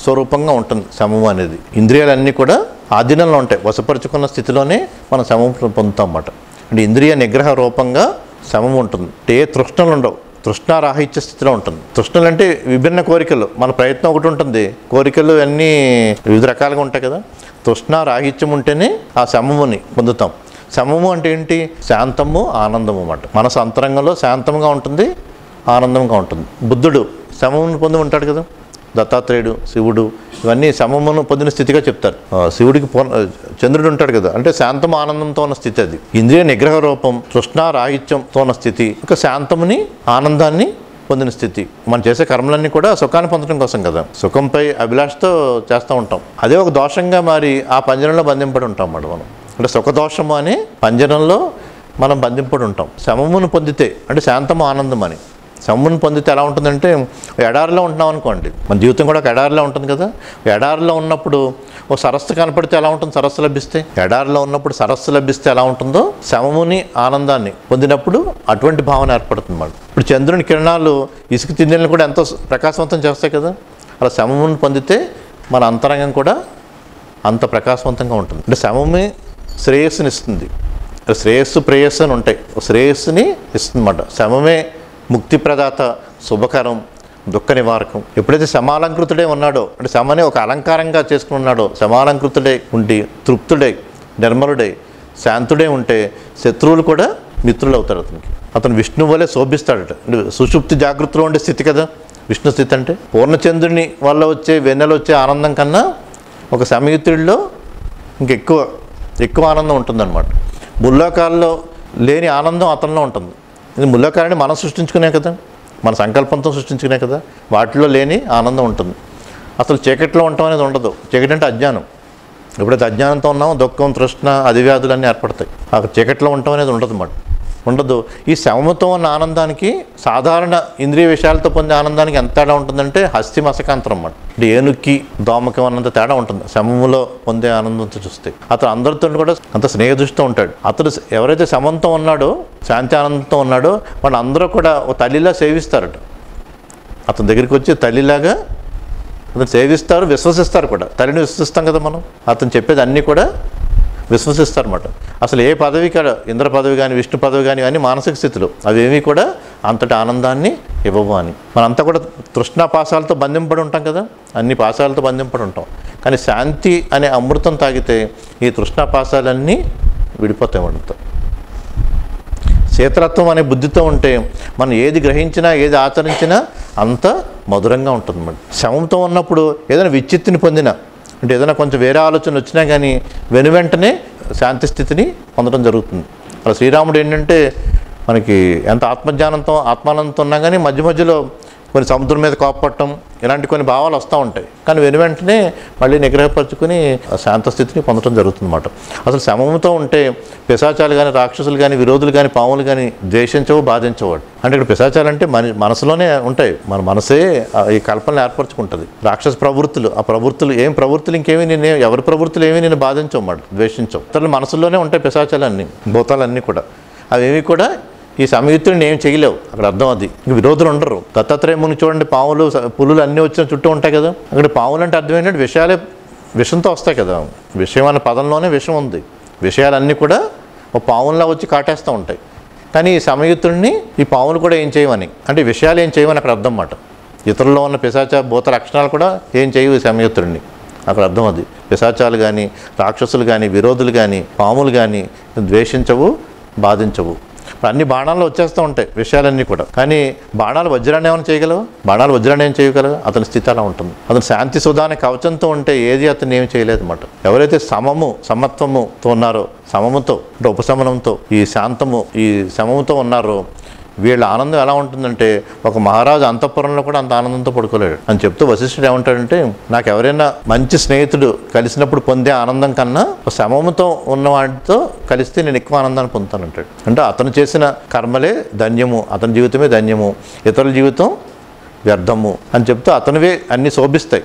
స్వరూపంగా ఉంటుంది శమము అనేది. ఇంద్రియాలన్నీ కూడా ఆధీనంలో ఉంటాయి, వశపరుచుకున్న స్థితిలోనే మనం శమము పొందుతాం అన్నమాట. అంటే ఇంద్రియ నిగ్రహ రూపంగా శమము ఉంటుంది. ఏ తృష్ణలు ఉండవు, తృష్ణారాహిత్య స్థితిలో ఉంటుంది. తృష్ణలు అంటే విభిన్న కోరికలు, మన ప్రయత్నం ఒకటి ఉంటుంది, కోరికలు అన్నీ వివిధ రకాలుగా ఉంటాయి కదా. తృష్ణారాహిత్యం ఉంటేనే ఆ శమముని పొందుతాం. శమము అంటే ఏంటి? శాంతము, ఆనందము అన్నమాట. మనసు అంతరంగంలో శాంతంగా ఉంటుంది, ఆనందంగా ఉంటుంది. బుద్ధుడు శమమును పొంది ఉంటాడు కదా, దత్తాత్రేయుడు, శివుడు, ఇవన్నీ శమమును పొందిన స్థితిగా చెప్తారు. శివుడికి చంద్రుడు ఉంటాడు కదా, అంటే శాంతం ఆనందంతో ఉన్న స్థితి అది. ఇంద్రియ నిగ్రహ రూపం, తృష్ణారాహిత్యంతో ఉన్న స్థితి, ఇంకా శాంతముని ఆనందాన్ని పొందిన స్థితి. మనం చేసే కర్మలన్నీ కూడా సుఖాన్ని పొందడం కోసం కదా, సుఖంపై అభిలాషతో చేస్తూ ఉంటాం. అదే ఒక దోషంగా మారి ఆ పంజరంలో బంధింపడి ఉంటాం అన్నమాట మనం. అంటే సుఖదోషము అనే పంజరంలో మనం బంధింపడి ఉంటాం. శమమును పొందితే అంటే శాంతము, ఆనందం అని. శమమును పొందితే ఎలా ఉంటుందంటే, ఎడారిలో ఉంటున్నాం అనుకోండి, మన జీవితం కూడా ఒక ఎడారిలో ఉంటుంది కదా. ఎడారిలో ఉన్నప్పుడు ఓ సరస్సు కనపడితే ఎలా ఉంటుంది? సరస్సు లభిస్తే. ఎడారిలో ఉన్నప్పుడు సరస్సు లభిస్తే ఎలా ఉంటుందో, శమముని ఆనందాన్ని పొందినప్పుడు అటువంటి భావన ఏర్పడుతుంది అన్నమాట. ఇప్పుడు చంద్రుని కిరణాలు ఇసుక తిన్నెలను కూడా ఎంతో ప్రకాశవంతం చేస్తాయి కదా. అలా శమమును పొందితే మన అంతరంగం కూడా అంత ప్రకాశవంతంగా ఉంటుంది. అంటే శమమే శ్రేయస్సునిస్తుంది. శ్రేయస్సు ప్రేయస్సు అని ఉంటాయి. శ్రేయస్సుని ఇస్తుందన్నమాట. శమమే ముక్తి ప్రదాత, శుభకరం, దుఃఖ నివారకం. ఎప్పుడైతే శమాలంకృతుడే ఉన్నాడో, అంటే శమని ఒక అలంకారంగా చేసుకుని ఉన్నాడో, శమాలంకృతుడే ఉండి తృప్తుడై నిర్మలుడై శాంతుడే ఉంటే శత్రువులు కూడా మిత్రులు అవుతారు అతనికి. అతను విష్ణువు వలె శోభిస్తాడట. సుషుప్తి జాగృతిలో ఉండే స్థితి కదా విష్ణు స్థితి అంటే. పూర్ణచంద్రుని వల్ల వచ్చే వెన్నెల వచ్చే ఆనందం కన్నా ఒక సమయుతుడిలో ఎక్కువ ఆనందం ఉంటుందన్నమాట. ముల్లోకాల్లో లేని ఆనందం అతనిలో ఉంటుంది. ఇది ముల్లోకాలని మనం సృష్టించుకునే కదా, మన సంకల్పంతో సృష్టించుకునే కదా, వాటిలో లేని ఆనందం ఉంటుంది. అసలు చీకట్లో ఉండటం అనేది ఉండదు. చీకటి అంటే అజ్ఞానం. ఎప్పుడైతే అజ్ఞానంతో ఉన్నామో దుఃఖం, తృష్ణ, అధివ్యాధులు అన్నీ ఏర్పడతాయి. అక్కడ చీకట్లో ఉండటం అనేది ఉండదు. ఈ శమముతో ఉన్న ఆనందానికి సాధారణ ఇంద్రియ విషయాలతో పొందే ఆనందానికి ఎంత తేడా ఉంటుందంటే హస్తి మసకాంతరం అన్నమాట. అంటే ఏనుక్కి దోమకం అన్నంత తేడా ఉంటుంది శమములో పొందే ఆనందంతో చూస్తే. అతను అందరితో కూడా అంత స్నేహదృష్టితో ఉంటాడు. అతడు ఎవరైతే శమంతో ఉన్నాడో, శాంతి ఆనందంతో ఉన్నాడో, వాళ్ళు అందరూ కూడా ఒక తల్లిలా సేవిస్తారట. అతని దగ్గరికి వచ్చి తల్లిలాగా అతను సేవిస్తారు, విశ్వసిస్తారు కూడా. తల్లిని విశ్వసిస్తాం కదా మనం. అతను చెప్పేది అన్నీ కూడా విశ్వసిస్తారన్నమాట. అసలు ఏ పదవి కూడా, ఇంద్ర పదవి కానీ విష్ణు పదవి కానీ అన్నీ మానసిక స్థితులు, అవేమీ కూడా అంతటి ఆనందాన్ని ఇవ్వవు అని. మనంతా కూడా తృష్ణాపాసాలతో బంధింపడి ఉంటాం కదా, అన్ని పాశాలతో బంధింపడి ఉంటాం. కానీ శాంతి అనే అమృతం తాగితే ఈ తృష్ణాపాసాలన్నీ విడిపోతాయి మనతో. శీతలత్వం అనే బుద్ధితో ఉంటే మనం ఏది గ్రహించినా ఏది ఆచరించినా అంత మధురంగా ఉంటుంది అన్నమాట. శమంతో ఉన్నప్పుడు ఏదైనా విచ్చిత్తిని పొందినా, అంటే ఏదైనా కొంచెం వేరే ఆలోచన వచ్చినా కానీ వెనువెంటనే శాంతి స్థితిని పొందడం జరుగుతుంది. అలా శ్రీరాముడు ఏంటంటే మనకి ఎంత ఆత్మజ్ఞానంతో ఆత్మానందంతో ఉన్నా కానీ మధ్యలో కొన్ని సముద్రం మీద కోపపడటం ఇలాంటి కొన్ని భావాలు వస్తూ ఉంటాయి. కానీ వెనువెంటనే మళ్ళీ నిగ్రహపరుచుకుని శాంత స్థితిని పొందడం జరుగుతుందన్నమాట. అసలు శమముతో ఉంటే పిశాచాలు కానీ, రాక్షసులు కానీ, విరోధులు కానీ, పాములు కానీ ద్వేషించవు, బాధించవాడు. అంటే ఇక్కడ పిశాచాలు అంటే మనసులోనే ఉంటాయి. మన మనసే ఈ కల్పనలు ఏర్పరచుకుంటుంది. రాక్షస ప్రవృత్తులు, ఆ ప్రవృత్తులు ఇంకేమీ ఎవరి ప్రవృత్తులు ఏమీ నేను బాధించవు మాట, ద్వేషించవు. ఇతరుల మనసులోనే ఉంటాయి పిశాచాలన్నీ, భూతాలన్నీ కూడా. అవేమీ కూడా ఈ సమయుత్తుడిని ఏం చేయలేవు. అక్కడ అర్థం అది. ఇంక విరోధులు ఉండరు. దత్తాత్రేయ ముని చూడండి, పాములు, పులులు అన్నీ వచ్చిన చుట్టూ ఉంటాయి కదా. అక్కడ పాములు అంటే అర్థం ఏంటంటే విషంతో వస్తాయి కదా. విషయం అనే పదంలోనే విషం ఉంది. విషయాలన్నీ కూడా ఒక పాముల్లా వచ్చి కాటేస్తూ ఉంటాయి. కానీ ఈ సమయుత్తుడిని ఈ పాములు కూడా ఏం చేయమని, అంటే విషయాలు ఏం చేయమని అక్కడ అర్థం మాట. ఇతరుల్లో ఉన్న పిశాచ భూత లక్షణాలు కూడా ఏం చేయవు ఈ సమయుత్తుడిని, అక్కడ అర్థం అది. పిశాచాలు కానీ, రాక్షసులు కానీ, విరోధులు కానీ, పాములు కానీ ద్వేషించవు, బాధించవు. అన్ని బాణాలు వచ్చేస్తూ ఉంటాయి విషయాలన్నీ కూడా. కానీ బాణాలు వజ్రాన్ని ఏమైనా చేయగలవు? బాణాలు వజ్రాన్ని ఏం చేయగలవు? అతని స్థితి అలా ఉంటుంది. అతను శాంతి సుధాని కవచంతో ఉంటే ఏది అతను ఏమి చేయలేదు అన్నమాట. ఎవరైతే సమత్వముతో ఉన్నారో, సమముతో అంటే ఉపశమనంతో, ఈ శాంతము ఈ సమముతో ఉన్నారో వీళ్ళ ఆనందం ఎలా ఉంటుందంటే ఒక మహారాజు అంతఃపురంలో కూడా అంత ఆనందంతో పడుకోలేడు అని చెప్తూ వశిష్ఠుడు ఏమంటాడంటే, నాకు ఎవరైనా మంచి స్నేహితుడు కలిసినప్పుడు పొందే ఆనందం కన్నా సమముతో ఉన్నవాడితో కలిస్తే నేను ఎక్కువ ఆనందాన్ని పొందుతానంటాడు. అంటే అతను చేసిన కర్మలే ధన్యము, అతని జీవితమే ధన్యము, ఇతరుల జీవితం వ్యర్థము అని చెప్తూ అతనివే అన్నీ శోభిస్తాయి,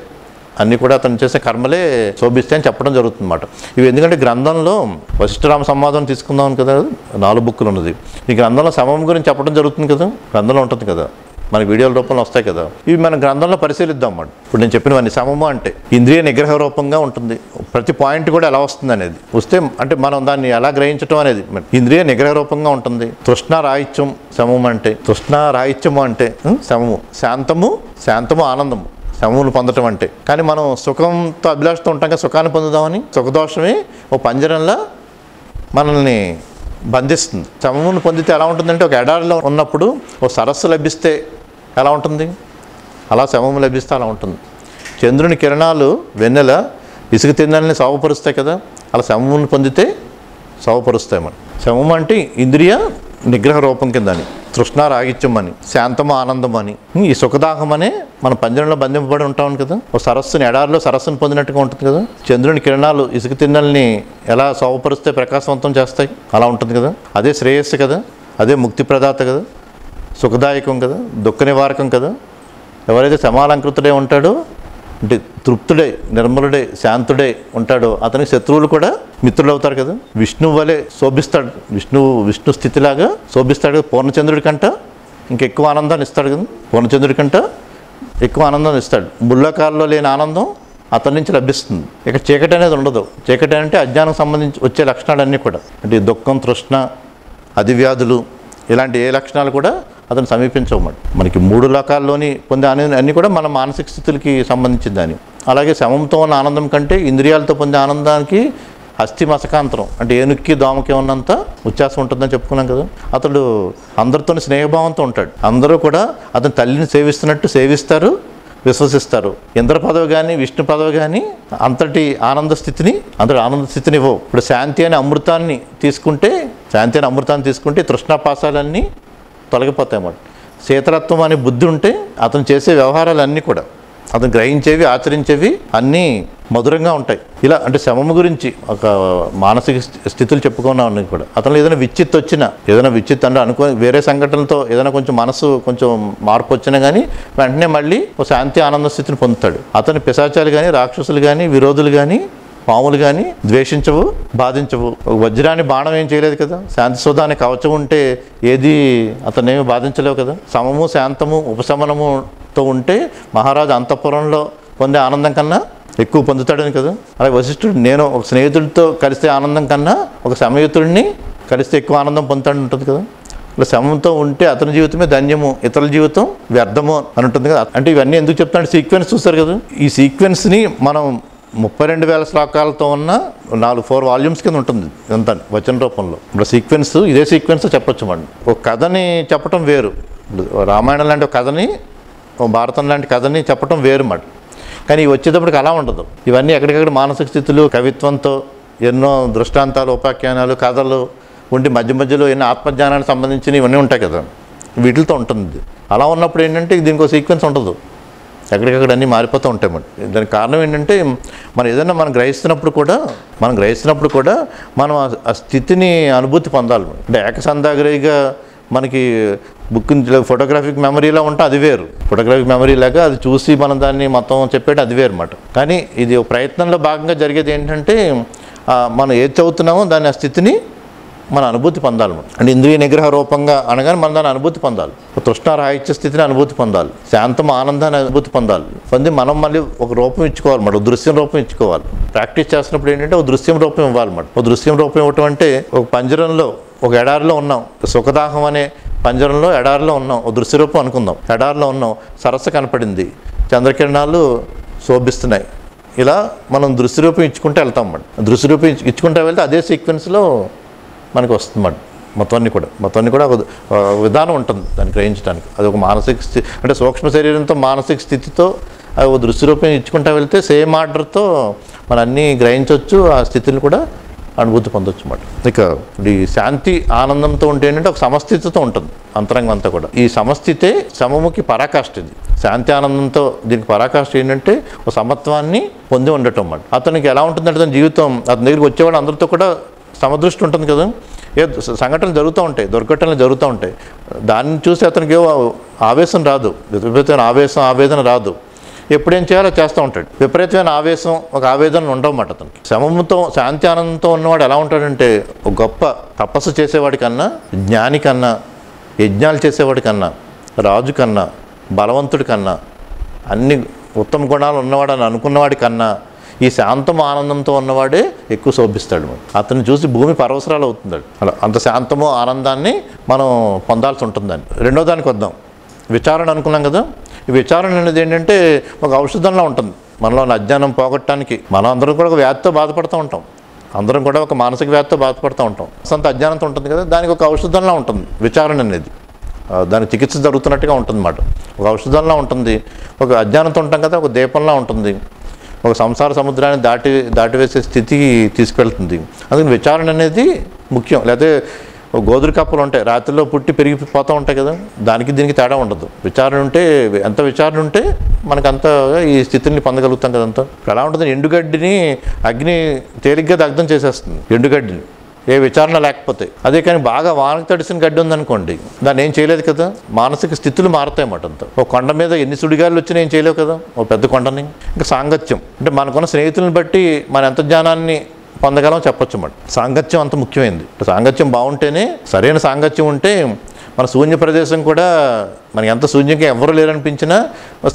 అన్నీ కూడా అతను చేసే కర్మలే శోభిస్తాయని చెప్పడం జరుగుతుంది అన్నమాట. ఇవి ఎందుకంటే గ్రంథంలో వశిష్ఠరామ సంవాదం తీసుకుందాం కదా, 4 బుక్కులు ఉన్నది. ఈ గ్రంథంలో సమం గురించి చెప్పడం జరుగుతుంది కదా, గ్రంథంలో ఉంటుంది కదా, మన వీడియోల రూపంలో వస్తాయి కదా. ఇవి మన గ్రంథంలో పరిశీలిద్దాం అన్నమాట. ఇప్పుడు నేను చెప్పినవన్నీ సమము అంటే ఇంద్రియ నిగ్రహ రూపంగా ఉంటుంది. ప్రతి పాయింట్ కూడా ఎలా వస్తుంది అనేది వస్తే అంటే మనం దాన్ని ఎలా గ్రహించడం అనేది ఇంద్రియ నిగ్రహ రూపంగా ఉంటుంది. తృష్ణారాహిత్యం సమము అంటే, తృష్ణారాహిత్యము అంటే సమము, శాంతము ఆనందము, శమమును పొందటం అంటే. కానీ మనం సుఖంతో అభిలాషతో ఉంటాం కదా, సుఖాన్ని పొందుదామని సుఖదోషమే ఓ పంజరంలా మనల్ని బంధిస్తుంది. శమమును పొందితే ఎలా ఉంటుందంటే ఒక ఎడారిలో ఉన్నప్పుడు ఓ సరస్సు లభిస్తే ఎలా ఉంటుంది, అలా శమము లభిస్తే అలా ఉంటుంది. చంద్రుని కిరణాలు వెన్నెల ఇసుక తిందాలని శోభపరుస్తాయి కదా, అలా శమమును పొందితే శోభపరుస్తాయి. మనం శమము అంటే ఇంద్రియ నిగ్రహ రూపం కిందని, తృష్ణారాహిత్యం అని, శాంతము ఆనందం అని, ఈ సుఖదాహం అనే మన పంజరంలో బంధింపబడి ఉంటాం కదా. ఒక సరస్సుని ఎడారిలో సరస్సును పొందినట్టుగా ఉంటుంది కదా. చంద్రుని కిరణాలు ఇసుక తిన్నల్ని ఎలా శోభపరుస్తే ప్రకాశవంతం చేస్తాయి అలా ఉంటుంది కదా. అదే శ్రేయస్సు కదా, అదే ముక్తి ప్రదాత కదా, సుఖదాయకం కదా, దుఃఖ నివారకం కదా. ఎవరైతే సమాలంకృతుడే ఉంటాడో అంటే తృప్తుడై నిర్మలుడై శాంతుడై ఉంటాడో అతనికి శత్రువులు కూడా మిత్రులు అవుతారు కదా. విష్ణువు వలె శోభిస్తాడు, విష్ణు స్థితిలాగా శోభిస్తాడు కదా. పూర్ణచంద్రుడి కంట ఇంకెక్కువ ఆనందాన్ని ఇస్తాడు కదా, పూర్ణచంద్రుడి కంట ఎక్కువ ఆనందాన్ని ఇస్తాడు. ముల్లోకాల్లో లేని ఆనందం అతని నుంచి లభిస్తుంది. ఇక చీకటి అనేది ఉండదు. చీకటి అంటే అజ్ఞానం సంబంధించి వచ్చే లక్షణాలన్నీ కూడా, అంటే దుఃఖం, తృష్ణ, అధివ్యాధులు, ఇలాంటి ఏ లక్షణాలు కూడా అతను సమీపించవమాట. మనకి 3 లోకాల్లోని పొందే అన్నీ కూడా మన మానసిక స్థితులకి సంబంధించిందని. అలాగే శమంతో ఉన్న ఆనందం కంటే ఇంద్రియాలతో పొందే ఆనందానికి అస్థి మసకాంతరం, అంటే ఏనుక్కి దోమకి ఉన్నంత వ్యత్యాసం ఉంటుందని చెప్పుకున్నాం కదా. అతడు అందరితో స్నేహభావంతో ఉంటాడు. అందరూ కూడా అతని తల్లిని సేవిస్తున్నట్టు సేవిస్తారు, విశ్వసిస్తారు. ఇంద్ర పదవి కానీ విష్ణు పదవి కానీ అంతటి ఆనంద స్థితిని ఇవ్వవు. ఇప్పుడు శాంతి అనే అమృతాన్ని తీసుకుంటే తృష్ణాపాసాలన్నీ తొలగిపోతాయి అన్నమాట. శీతలత్వం అనే బుద్ధి ఉంటే అతను చేసే వ్యవహారాలన్నీ కూడా, అతను గ్రహించేవి, ఆచరించేవి అన్నీ మధురంగా ఉంటాయి. ఇలా అంటే శమము గురించి ఒక మానసిక స్థితులు చెప్పుకున్నాం కూడా. అతను ఏదైనా విచ్చిత్ అంటే వేరే సంఘటనలతో ఏదైనా మనసు కొంచెం మార్పు వచ్చినా కానీ వెంటనే మళ్ళీ ఒక శాంతి ఆనంద స్థితిని పొందుతాడు. అతని పిశాచాలు కానీ, రాక్షసులు కానీ, విరోధులు కానీ, పాములు కానీ ద్వేషించవు, బాధించవు. వజ్రాన్ని బాణం ఏం చేయలేదు కదా. శాంతి సుధాన్ని కవచం ఉంటే ఏది అతనేమి బాధించలేవు కదా. సమము, శాంతము, ఉపశమనముతో ఉంటే మహారాజు అంతఃపురంలో పొందే ఆనందం కన్నా ఎక్కువ పొందుతాడని కదా. అలాగే వశిష్ఠుడు, నేను ఒక స్నేహితుడితో కలిస్తే ఆనందం కన్నా ఒక సమయుతుడిని కలిస్తే ఎక్కువ ఆనందం పొందుతాడని ఉంటుంది కదా. ఇలా శమంతో ఉంటే అతని జీవితమే ధన్యము, ఇతరుల జీవితం వ్యర్థము అని ఉంటుంది కదా. అంటే ఇవన్నీ ఎందుకు చెప్తాడు? సీక్వెన్స్ చూస్తారు కదా. ఈ సీక్వెన్స్ని మనం 32,000 శ్లోకాలతో ఉన్న 4 వాల్యూమ్స్ కింద ఉంటుంది ఇదంతా వచన రూపంలో. ఇప్పుడు ఇదే సీక్వెన్స్ చెప్పొచ్చు మనం. ఒక కథని చెప్పటం వేరు, రామాయణం లాంటి ఒక కథని, భారతం లాంటి కథని చెప్పటం వేరు మాట. కానీ వచ్చేటప్పటికి అలా ఉండదు. ఇవన్నీ ఎక్కడికక్కడ మానసిక స్థితులు, కవిత్వంతో ఎన్నో దృష్టాంతాలు, ఉపాఖ్యానాలు, కథలు ఉండి మధ్యలో ఎన్నో ఆత్మజ్ఞానానికి సంబంధించినవి ఇవన్నీ ఉంటాయి కదా, వీటితో ఉంటుంది. అలా ఉన్నప్పుడు ఏంటంటే దీనికి ఒక సీక్వెన్స్ ఉండదు, ఎక్కడికక్కడ అన్నీ మారిపోతూ ఉంటాయి. దానికి కారణం ఏంటంటే మనం గ్రహిస్తున్నప్పుడు కూడా మనం ఆ స్థితిని అనుభూతి పొందాలి. అంటే ఏకసంధాగ్రహిగా మనకి బుక్ ఫోటోగ్రాఫిక్ మెమరీలా ఉంటే అది వేరు. ఫోటోగ్రాఫిక్ మెమరీ లాగా అది చూసి మనం దాన్ని మొత్తం చెప్పేది అది వేరు అన్నమాట. కానీ ఇది ఒక ప్రయత్నంలో భాగంగా జరిగేది ఏంటంటే మనం ఏది చదువుతున్నామో దాని ఆ స్థితిని మన అనుభూతి పొందాలి. అంటే ఇంద్రియ నిగ్రహ రూపంగా అనగానే మనం దాన్ని అనుభూతి పొందాలి. తృష్ణారాహిత్య స్థితిని అనుభూతి పొందాలి, శాంతం ఆనందాన్ని అనుభూతి పొంది మనం మళ్ళీ ఒక రూపం ఇచ్చుకోవాలన్నమాట, ఒక దృశ్యం రూపం ఇచ్చుకోవాలి. ప్రాక్టీస్ చేస్తున్నప్పుడు ఏంటంటే ఒక దృశ్యం రూపం ఇవ్వాలన్నమాట. ఒక దృశ్యం రూపం ఇవ్వటం అంటే ఒక పంజరంలో, ఒక ఎడారిలో ఉన్నాం, సుఖదాహం అనే పంజరంలో ఎడారిలో ఉన్నాం, ఒక దృశ్య రూపం అనుకుందాం. ఎడారిలో ఉన్నాం, సరస్సు కనపడింది, చంద్రకిరణాలు శోభిస్తున్నాయి. ఇలా మనం దృశ్యరూపం ఇచ్చుకుంటూ వెళ్తాం అన్నమాట. దృశ్యరూపం ఇచ్చుకుంటూ వెళ్తే అదే సీక్వెన్స్లో మనకు వస్తుందన్నమాట. మొత్తాన్ని కూడా ఒక విధానం ఉంటుంది దాన్ని గ్రహించడానికి. అది ఒక మానసిక స్థితి, అంటే సూక్ష్మ శరీరంతో మానసిక స్థితితో ఒక దృశ్యరూపం ఇచ్చుకుంటూ వెళ్తే సేమ్ ఆర్డర్తో మనం అన్నీ గ్రహించవచ్చు, ఆ స్థితిని కూడా అనుభూతి పొందొచ్చు అన్నమాట. ఇక ఈ శాంతి ఆనందంతో ఉంటే ఏంటంటే ఒక సమస్థితితో ఉంటుంది అంతరంగం అంతా కూడా. ఈ సమస్థితే సమముకి పరాకాష్ఠ. ఇది శాంతి ఆనందంతో దీనికి పరాకాష్ఠ ఏంటంటే ఒక సమత్వాన్ని పొంది ఉండటం అన్నమాట. అతనికి ఎలా ఉంటుందంటే తన జీవితం, అతని దగ్గరికి వచ్చేవాళ్ళు అందరితో కూడా సమదృష్టి ఉంటుంది కదా. ఏ సంఘటనలు జరుగుతూ ఉంటాయి, దుర్ఘటనలు జరుగుతూ ఉంటాయి, దాన్ని చూసి అతనికి ఆవేశం రాదు, విపరీతమైన ఆవేదన రాదు. ఎప్పుడేం చేయాలో చేస్తూ ఉంటాడు. విపరీతమైన ఆవేశం, ఒక ఆవేదన ఉండవన్నమాట అతనికి. శమముతో శాంతి ఆనందంతో ఉన్నవాడు ఎలా ఉంటాడంటే ఒక గొప్ప తపస్సు చేసేవాడి కన్నా, జ్ఞాని కన్నా, యజ్ఞాలు చేసేవాడి కన్నా, రాజు కన్నా, బలవంతుడి కన్నా, అన్ని ఉత్తమ గుణాలు ఉన్నవాడు అని అనుకున్నవాడి కన్నా ఈ శాంతం ఆనందంతో ఉన్నవాడే ఎక్కువ శోభిస్తాడు. అతన్ని చూసి భూమి పరవసరాలు అవుతుంది. అలా అంత శాంతము ఆనందాన్ని మనం పొందాల్సి ఉంటుందని. రెండో దానికి వద్దాం, విచారణ అనుకున్నాం కదా. ఈ విచారణ అనేది ఏంటంటే ఒక ఔషధంలా ఉంటుంది. మనలో అజ్ఞానం పోగొట్టడానికి. మనం అందరం కూడా ఒక వ్యాధితో బాధపడుతూ ఉంటాం, అందరం కూడా ఒక మానసిక వ్యాధితో బాధపడుతూ ఉంటాం. సొంత అజ్ఞానంతో ఉంటుంది కదా, దానికి ఒక ఔషధంలా ఉంటుంది విచారణ అనేది. దానికి చికిత్స జరుగుతున్నట్టుగా ఉంటుంది అన్నమాట. ఒక ఔషధంలా ఉంటుంది. ఒక అజ్ఞానంతో ఉంటాం కదా, ఒక దీపంలా ఉంటుంది, ఒక సంసార సముద్రాన్ని దాటివేసే స్థితికి తీసుకెళ్తుంది. అందుకని విచారణ అనేది ముఖ్యం. లేకపోతే గోధుమ కప్పలు ఉంటాయి, రాత్రిలో పుట్టి పెరిగిపోతూ ఉంటాయి కదా, దానికి దీనికి తేడా ఉండదు. విచారణ ఉంటే, ఎంత విచారణ ఉంటే మనకంత ఈ స్థితిని పొందగలుగుతాం కదంతా. ఎలా ఉంటుంది, ఎండుగడ్డిని అగ్ని తేలిగ్గా దగ్ధం చేసేస్తుంది, ఎండుగడ్డిని, ఏ విచారణ లేకపోతే. అదే కానీ బాగా వానకు తడిసిన గడ్డి ఉందనుకోండి, దాన్ని ఏం చేయలేదు కదా, మానసిక స్థితులు మారుతాయి అన్నమాట అంతా. ఒక కొండ మీద ఎన్ని సుడిగాలు వచ్చినా ఏం చేయలేవు కదా, ఒక పెద్ద కొండని. ఇంకా సాంగత్యం అంటే మనకున్న స్నేహితులను బట్టి మన ఎంత జ్ఞానాన్ని పొందగలం చెప్పొచ్చు అన్నమాట. సాంగత్యం అంత ముఖ్యమైనది. సాంగత్యం బాగుంటేనే, సరైన సాంగత్యం ఉంటే మన శూన్య ప్రదేశం కూడా మనకి ఎంత శూన్యంగా ఎవరు లేరనిపించినా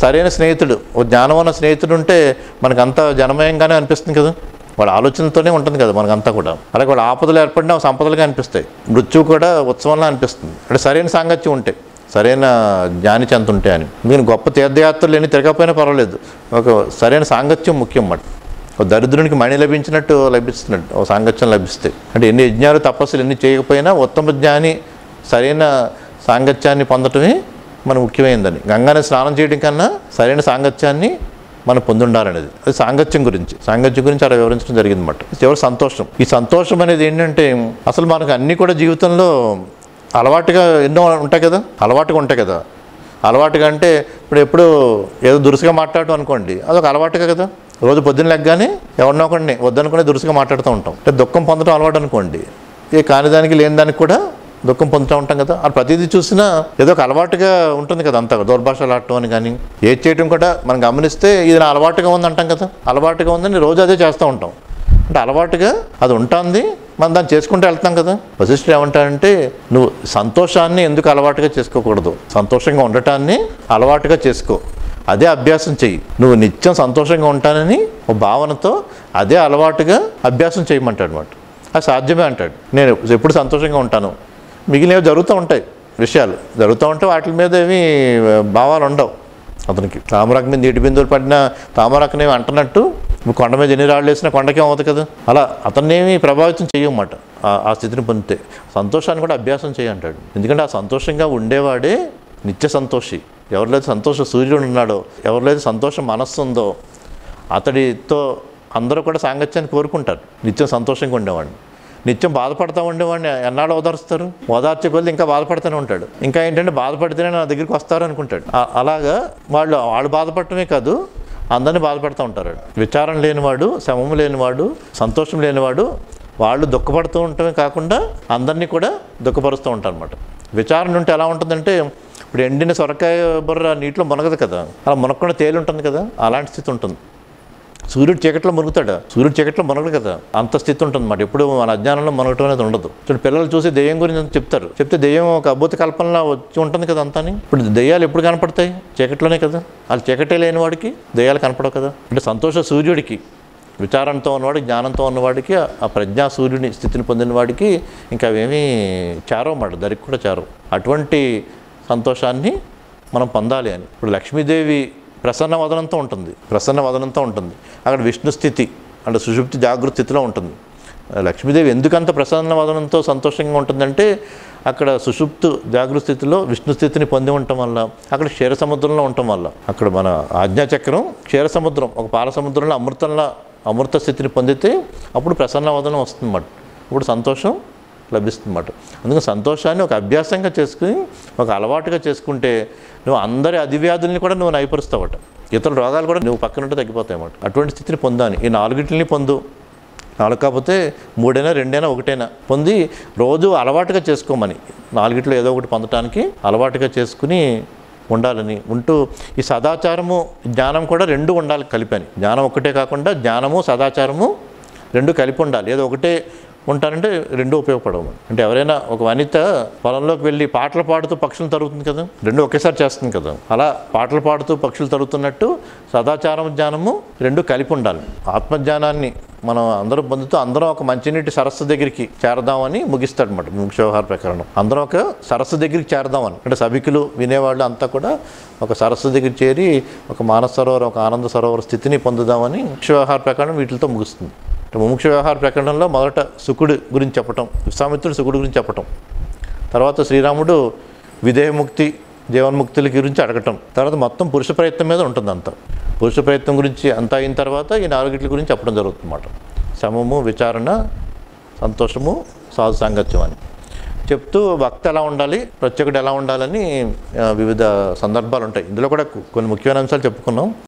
సరైన స్నేహితుడు, ఒక జ్ఞానమైన స్నేహితుడు ఉంటే మనకు అంత జనమయంగానే అనిపిస్తుంది కదా. వాళ్ళ ఆలోచనతోనే ఉంటుంది కదా మనకంతా కూడా. అలాగే వాళ్ళ ఆపదలు ఏర్పడినా సంపదలుగా అనిపిస్తాయి, మృత్యువు కూడా ఉత్సవంలా అనిపిస్తుంది. అంటే సరైన సాంగత్యం ఉంటే, సరైన జ్ఞాని చెంత ఉంటే అని. నేను గొప్ప తీర్థయాత్రలు ఎన్ని తిరగకపోయినా పర్వాలేదు, ఒక సరైన సాంగత్యం ముఖ్యం అన్నమాట. ఒక దరిద్రునికి మణి లభించినట్టు లభిస్తున్నట్టు ఒక సాంగత్యం లభిస్తే, అంటే ఎన్ని యజ్ఞాలు తపస్సులు ఎన్ని చేయకపోయినా ఉత్తమ జ్ఞాని సరైన సాంగత్యాన్ని పొందటమే మన ముఖ్యమైనదని. గంగానే స్నానం చేయడం కన్నా సరైన సాంగత్యాన్ని మనం పొందుండాలనేది. అది సాంగత్యం గురించి అలా వివరించడం జరిగిందన్నమాట. చివరి సంతోషం. ఈ సంతోషం అనేది ఏంటంటే అసలు మనకు అన్నీ కూడా జీవితంలో అలవాటుగా ఎన్నో ఉంటాయి కదా, అలవాటుగా అంటే ఇప్పుడు ఎప్పుడు ఏదో దురుసుగా మాట్లాడటం అనుకోండి, అదొక అలవాటుగా కదా. రోజు పొద్దున్న లెగ్గానే ఎవరినో ఒకడిని వద్దనుకునే దురుసుగా మాట్లాడుతూ ఉంటాం. అంటే దుఃఖం పొందడం అలవాటు అనుకోండి, ఏ కాని దానికి లేని దానికి కూడా దుఃఖం పొందుతూ ఉంటాం కదా. అది ప్రతిదీ చూసినా ఏదో ఒక అలవాటుగా ఉంటుంది కదా. అంతా దుర్భాషలు ఆడటం అని కానీ ఏది చేయటం కూడా మనం గమనిస్తే ఇది నా అలవాటుగా ఉంది అంటాం కదా. అలవాటుగా ఉందని రోజు అదే చేస్తూ ఉంటాం. అంటే అలవాటుగా అది ఉంటుంది, మనం దాన్ని చేసుకుంటూ వెళ్తాం కదా. వశిష్ఠుడు ఏమంటాడంటే నువ్వు సంతోషాన్ని ఎందుకు అలవాటుగా చేసుకోకూడదు, సంతోషంగా ఉండటాన్ని అలవాటుగా చేసుకో, అదే అభ్యాసం చెయ్యి. నువ్వు నిత్యం సంతోషంగా ఉంటానని ఒక భావనతో అదే అలవాటుగా అభ్యాసం చేయమంటాడు అన్నమాట. అది సాధ్యమే అంటాడు. నేను ఎప్పుడు సంతోషంగా ఉంటాను, మిగిలినవి జరుగుతూ ఉంటాయి, విషయాలు జరుగుతూ ఉంటే వాటి మీద ఏమీ భావాలు ఉండవు అతనికి. తామరాకు మీద నీటి బిందువులు పడిన తామరాకునేవి అంటున్నట్టు కొండ మీద ఎన్ని రాళ్ళు వేసినా కొండకేం అవుతుంది కదా, అలా అతన్నేమి ప్రభావితం చేయమాట. ఆ స్థితిని పొందితే సంతోషాన్ని కూడా అభ్యాసం చేయంటాడు. ఎందుకంటే ఆ సంతోషంగా ఉండేవాడే నిత్య సంతోషి. ఎవరిలో సంతోష సూర్యుడు ఉన్నాడో, ఎవరిలో సంతోష మనస్సు ఉందో అతడితో అందరూ కూడా సాంగత్యాన్ని కోరుకుంటారు. నిత్యం సంతోషంగా ఉండేవాడిని. నిత్యం బాధపడతా ఉండేవాడిని ఎన్నాళ్ళు ఓదారుస్తారు, ఓదార్చే కొద్ది ఇంకా బాధపడుతూనే ఉంటాడు. ఇంకా ఏంటంటే బాధపడితేనే నా దగ్గరికి వస్తారు అనుకుంటాడు. అలాగా వాళ్ళు బాధపడటమే కాదు, అందరినీ బాధపడుతూ ఉంటారు. విచారం లేనివాడు, శమము లేనివాడు, సంతోషం లేనివాడు వాళ్ళు దుఃఖపడుతూ ఉండటమే కాకుండా అందరినీ కూడా దుఃఖపరుస్తూ ఉంటారు అన్నమాట. విచారణ ఉంటే ఎలా ఉంటుందంటే ఇప్పుడు ఎండిన సొరకాయ బుర్ర నీటిలో మునగదు కదా, అలా మునగకుండా తేలి ఉంటుంది కదా, అలాంటి స్థితి ఉంటుంది. సూర్యుడు చీకట్లో మునుగుతాడు, సూర్యుడు చీకట్లో మునగడు కదా, అంత స్థితి ఉంటుంది అన్నమాట. ఎప్పుడు మన అజ్ఞానంలో మునగటం అనేది ఉండదు. ఇప్పుడు పిల్లలు చూసి దెయ్యం గురించి చెప్తారు, చెప్తే దెయ్యం ఒక అద్భుత కల్పనలా వచ్చి ఉంటుంది కదా అంతాని. ఇప్పుడు దెయ్యాలు ఎప్పుడు కనపడతాయి, చీకట్లోనే కదా. వాళ్ళు చీకటే లేని వాడికి దెయ్యాలు కనపడవు కదా. అంటే సంతోష సూర్యుడికి, విచారంతో ఉన్నవాడికి, జ్ఞానంతో ఉన్నవాడికి, ఆ ప్రజ్ఞా సూర్యుని స్థితిని పొందిన వాడికి ఇంకా అవేమీ చేరవు అన్నమాట, దరికి కూడా చేరవు. అటువంటి సంతోషాన్ని మనం పొందాలి అని. ఇప్పుడు లక్ష్మీదేవి ప్రసన్న వదనంతో ఉంటుంది. అక్కడ విష్ణు స్థితి అంటే సుషుప్తి జాగృతి స్థితిలో ఉంటుంది. లక్ష్మీదేవి ఎందుకంత ప్రసన్న వదనంతో సంతోషంగా ఉంటుందంటే అక్కడ సుషుప్తు జాగృతి స్థితిలో విష్ణు స్థితిని పొంది ఉండటం వల్ల, అక్కడ క్షీర సముద్రంలో ఉండటం వల్ల, అక్కడ మన ఆజ్ఞాచక్రం క్షీర సముద్రం, ఒక పాల సముద్రంలో అమృత స్థితిని పొందితే అప్పుడు ప్రసన్న వదనం వస్తుందన్నమాట. అప్పుడు సంతోషం లభిస్తుందన్నమాట. అందుకని సంతోషాన్ని ఒక అభ్యాసంగా చేసుకుని, ఒక అలవాటుగా చేసుకుంటే నువ్వు అందరి అధివ్యాధుల్ని కూడా నువ్వు నయపరుస్తావట. ఇతర రోగాలు కూడా నువ్వు పక్కనుంటే తగ్గిపోతాయి అన్నమాట. అటువంటి స్థితిని పొందాని. ఈ 4 పొందు, 4 కాకపోతే 3 2 1 పొంది రోజు అలవాటుగా చేసుకోమని. 4 ఏదో ఒకటి పొందటానికి అలవాటుగా చేసుకుని ఉండాలని ఉంటూ ఈ సదాచారము జ్ఞానం కూడా 2 ఉండాలి కలిపని. జ్ఞానం ఒక్కటే కాకుండా జ్ఞానము సదాచారము 2 కలిపి ఉండాలి. ఏదో ఒకటే ఉంటారంటే 2 ఉపయోగపడవు. అంటే ఎవరైనా ఒక వనిత పొలంలోకి వెళ్ళి పాటలు పాడుతూ పక్షులు తరుగుతుంది కదా, 2 ఒకేసారి చేస్తుంది కదా. అలా పాటలు పాడుతూ పక్షులు తరుగుతున్నట్టు సదాచారం జ్ఞానము 2 కలిపి ఉండాలి. ఆత్మజ్ఞానాన్ని మనం అందరూ పొందుతూ అందరం ఒక మంచినీటి సరస్సు దగ్గరికి చేరదామని ముగిస్తాడు అన్నమాట ముఖ్య వ్యవహార ప్రకరణం. అందరం ఒక సరస్సు దగ్గరికి చేరదామని, అంటే సభికులు వినేవాళ్ళు అంతా కూడా ఒక సరస్సు దగ్గర చేరి ఒక మానస సరోవరం, ఒక ఆనంద సరోవర స్థితిని పొందుదామని ముఖ్య వ్యవహార ప్రకరణం వీటితో ముగుస్తుంది. ముముక్ష వ్యవహార ప్రకరణంలో మొదట శుకుడు గురించి చెప్పటం, విశ్వామిత్రుడు శుకుడు గురించి చెప్పటం, తర్వాత శ్రీరాముడు విదేహముక్తి జీవన్ముక్తుల గురించి అడగటం, తర్వాత మొత్తం పురుష ప్రయత్నం మీద ఉంటుంది. అంతా పురుష ప్రయత్నం గురించి అంతా అయిన తర్వాత ఈ 4 గురించి చెప్పడం జరుగుతుంది అన్నమాట. శమము, విచారణ, సంతోషము, సాధు సాంగత్యం అని చెప్తూ భక్తి ఎలా ఉండాలి, ప్రత్యేకుడు ఎలా ఉండాలని వివిధ సందర్భాలు ఉంటాయి. ఇందులో కూడా కొన్ని ముఖ్యమైన అంశాలు చెప్పుకున్నాం.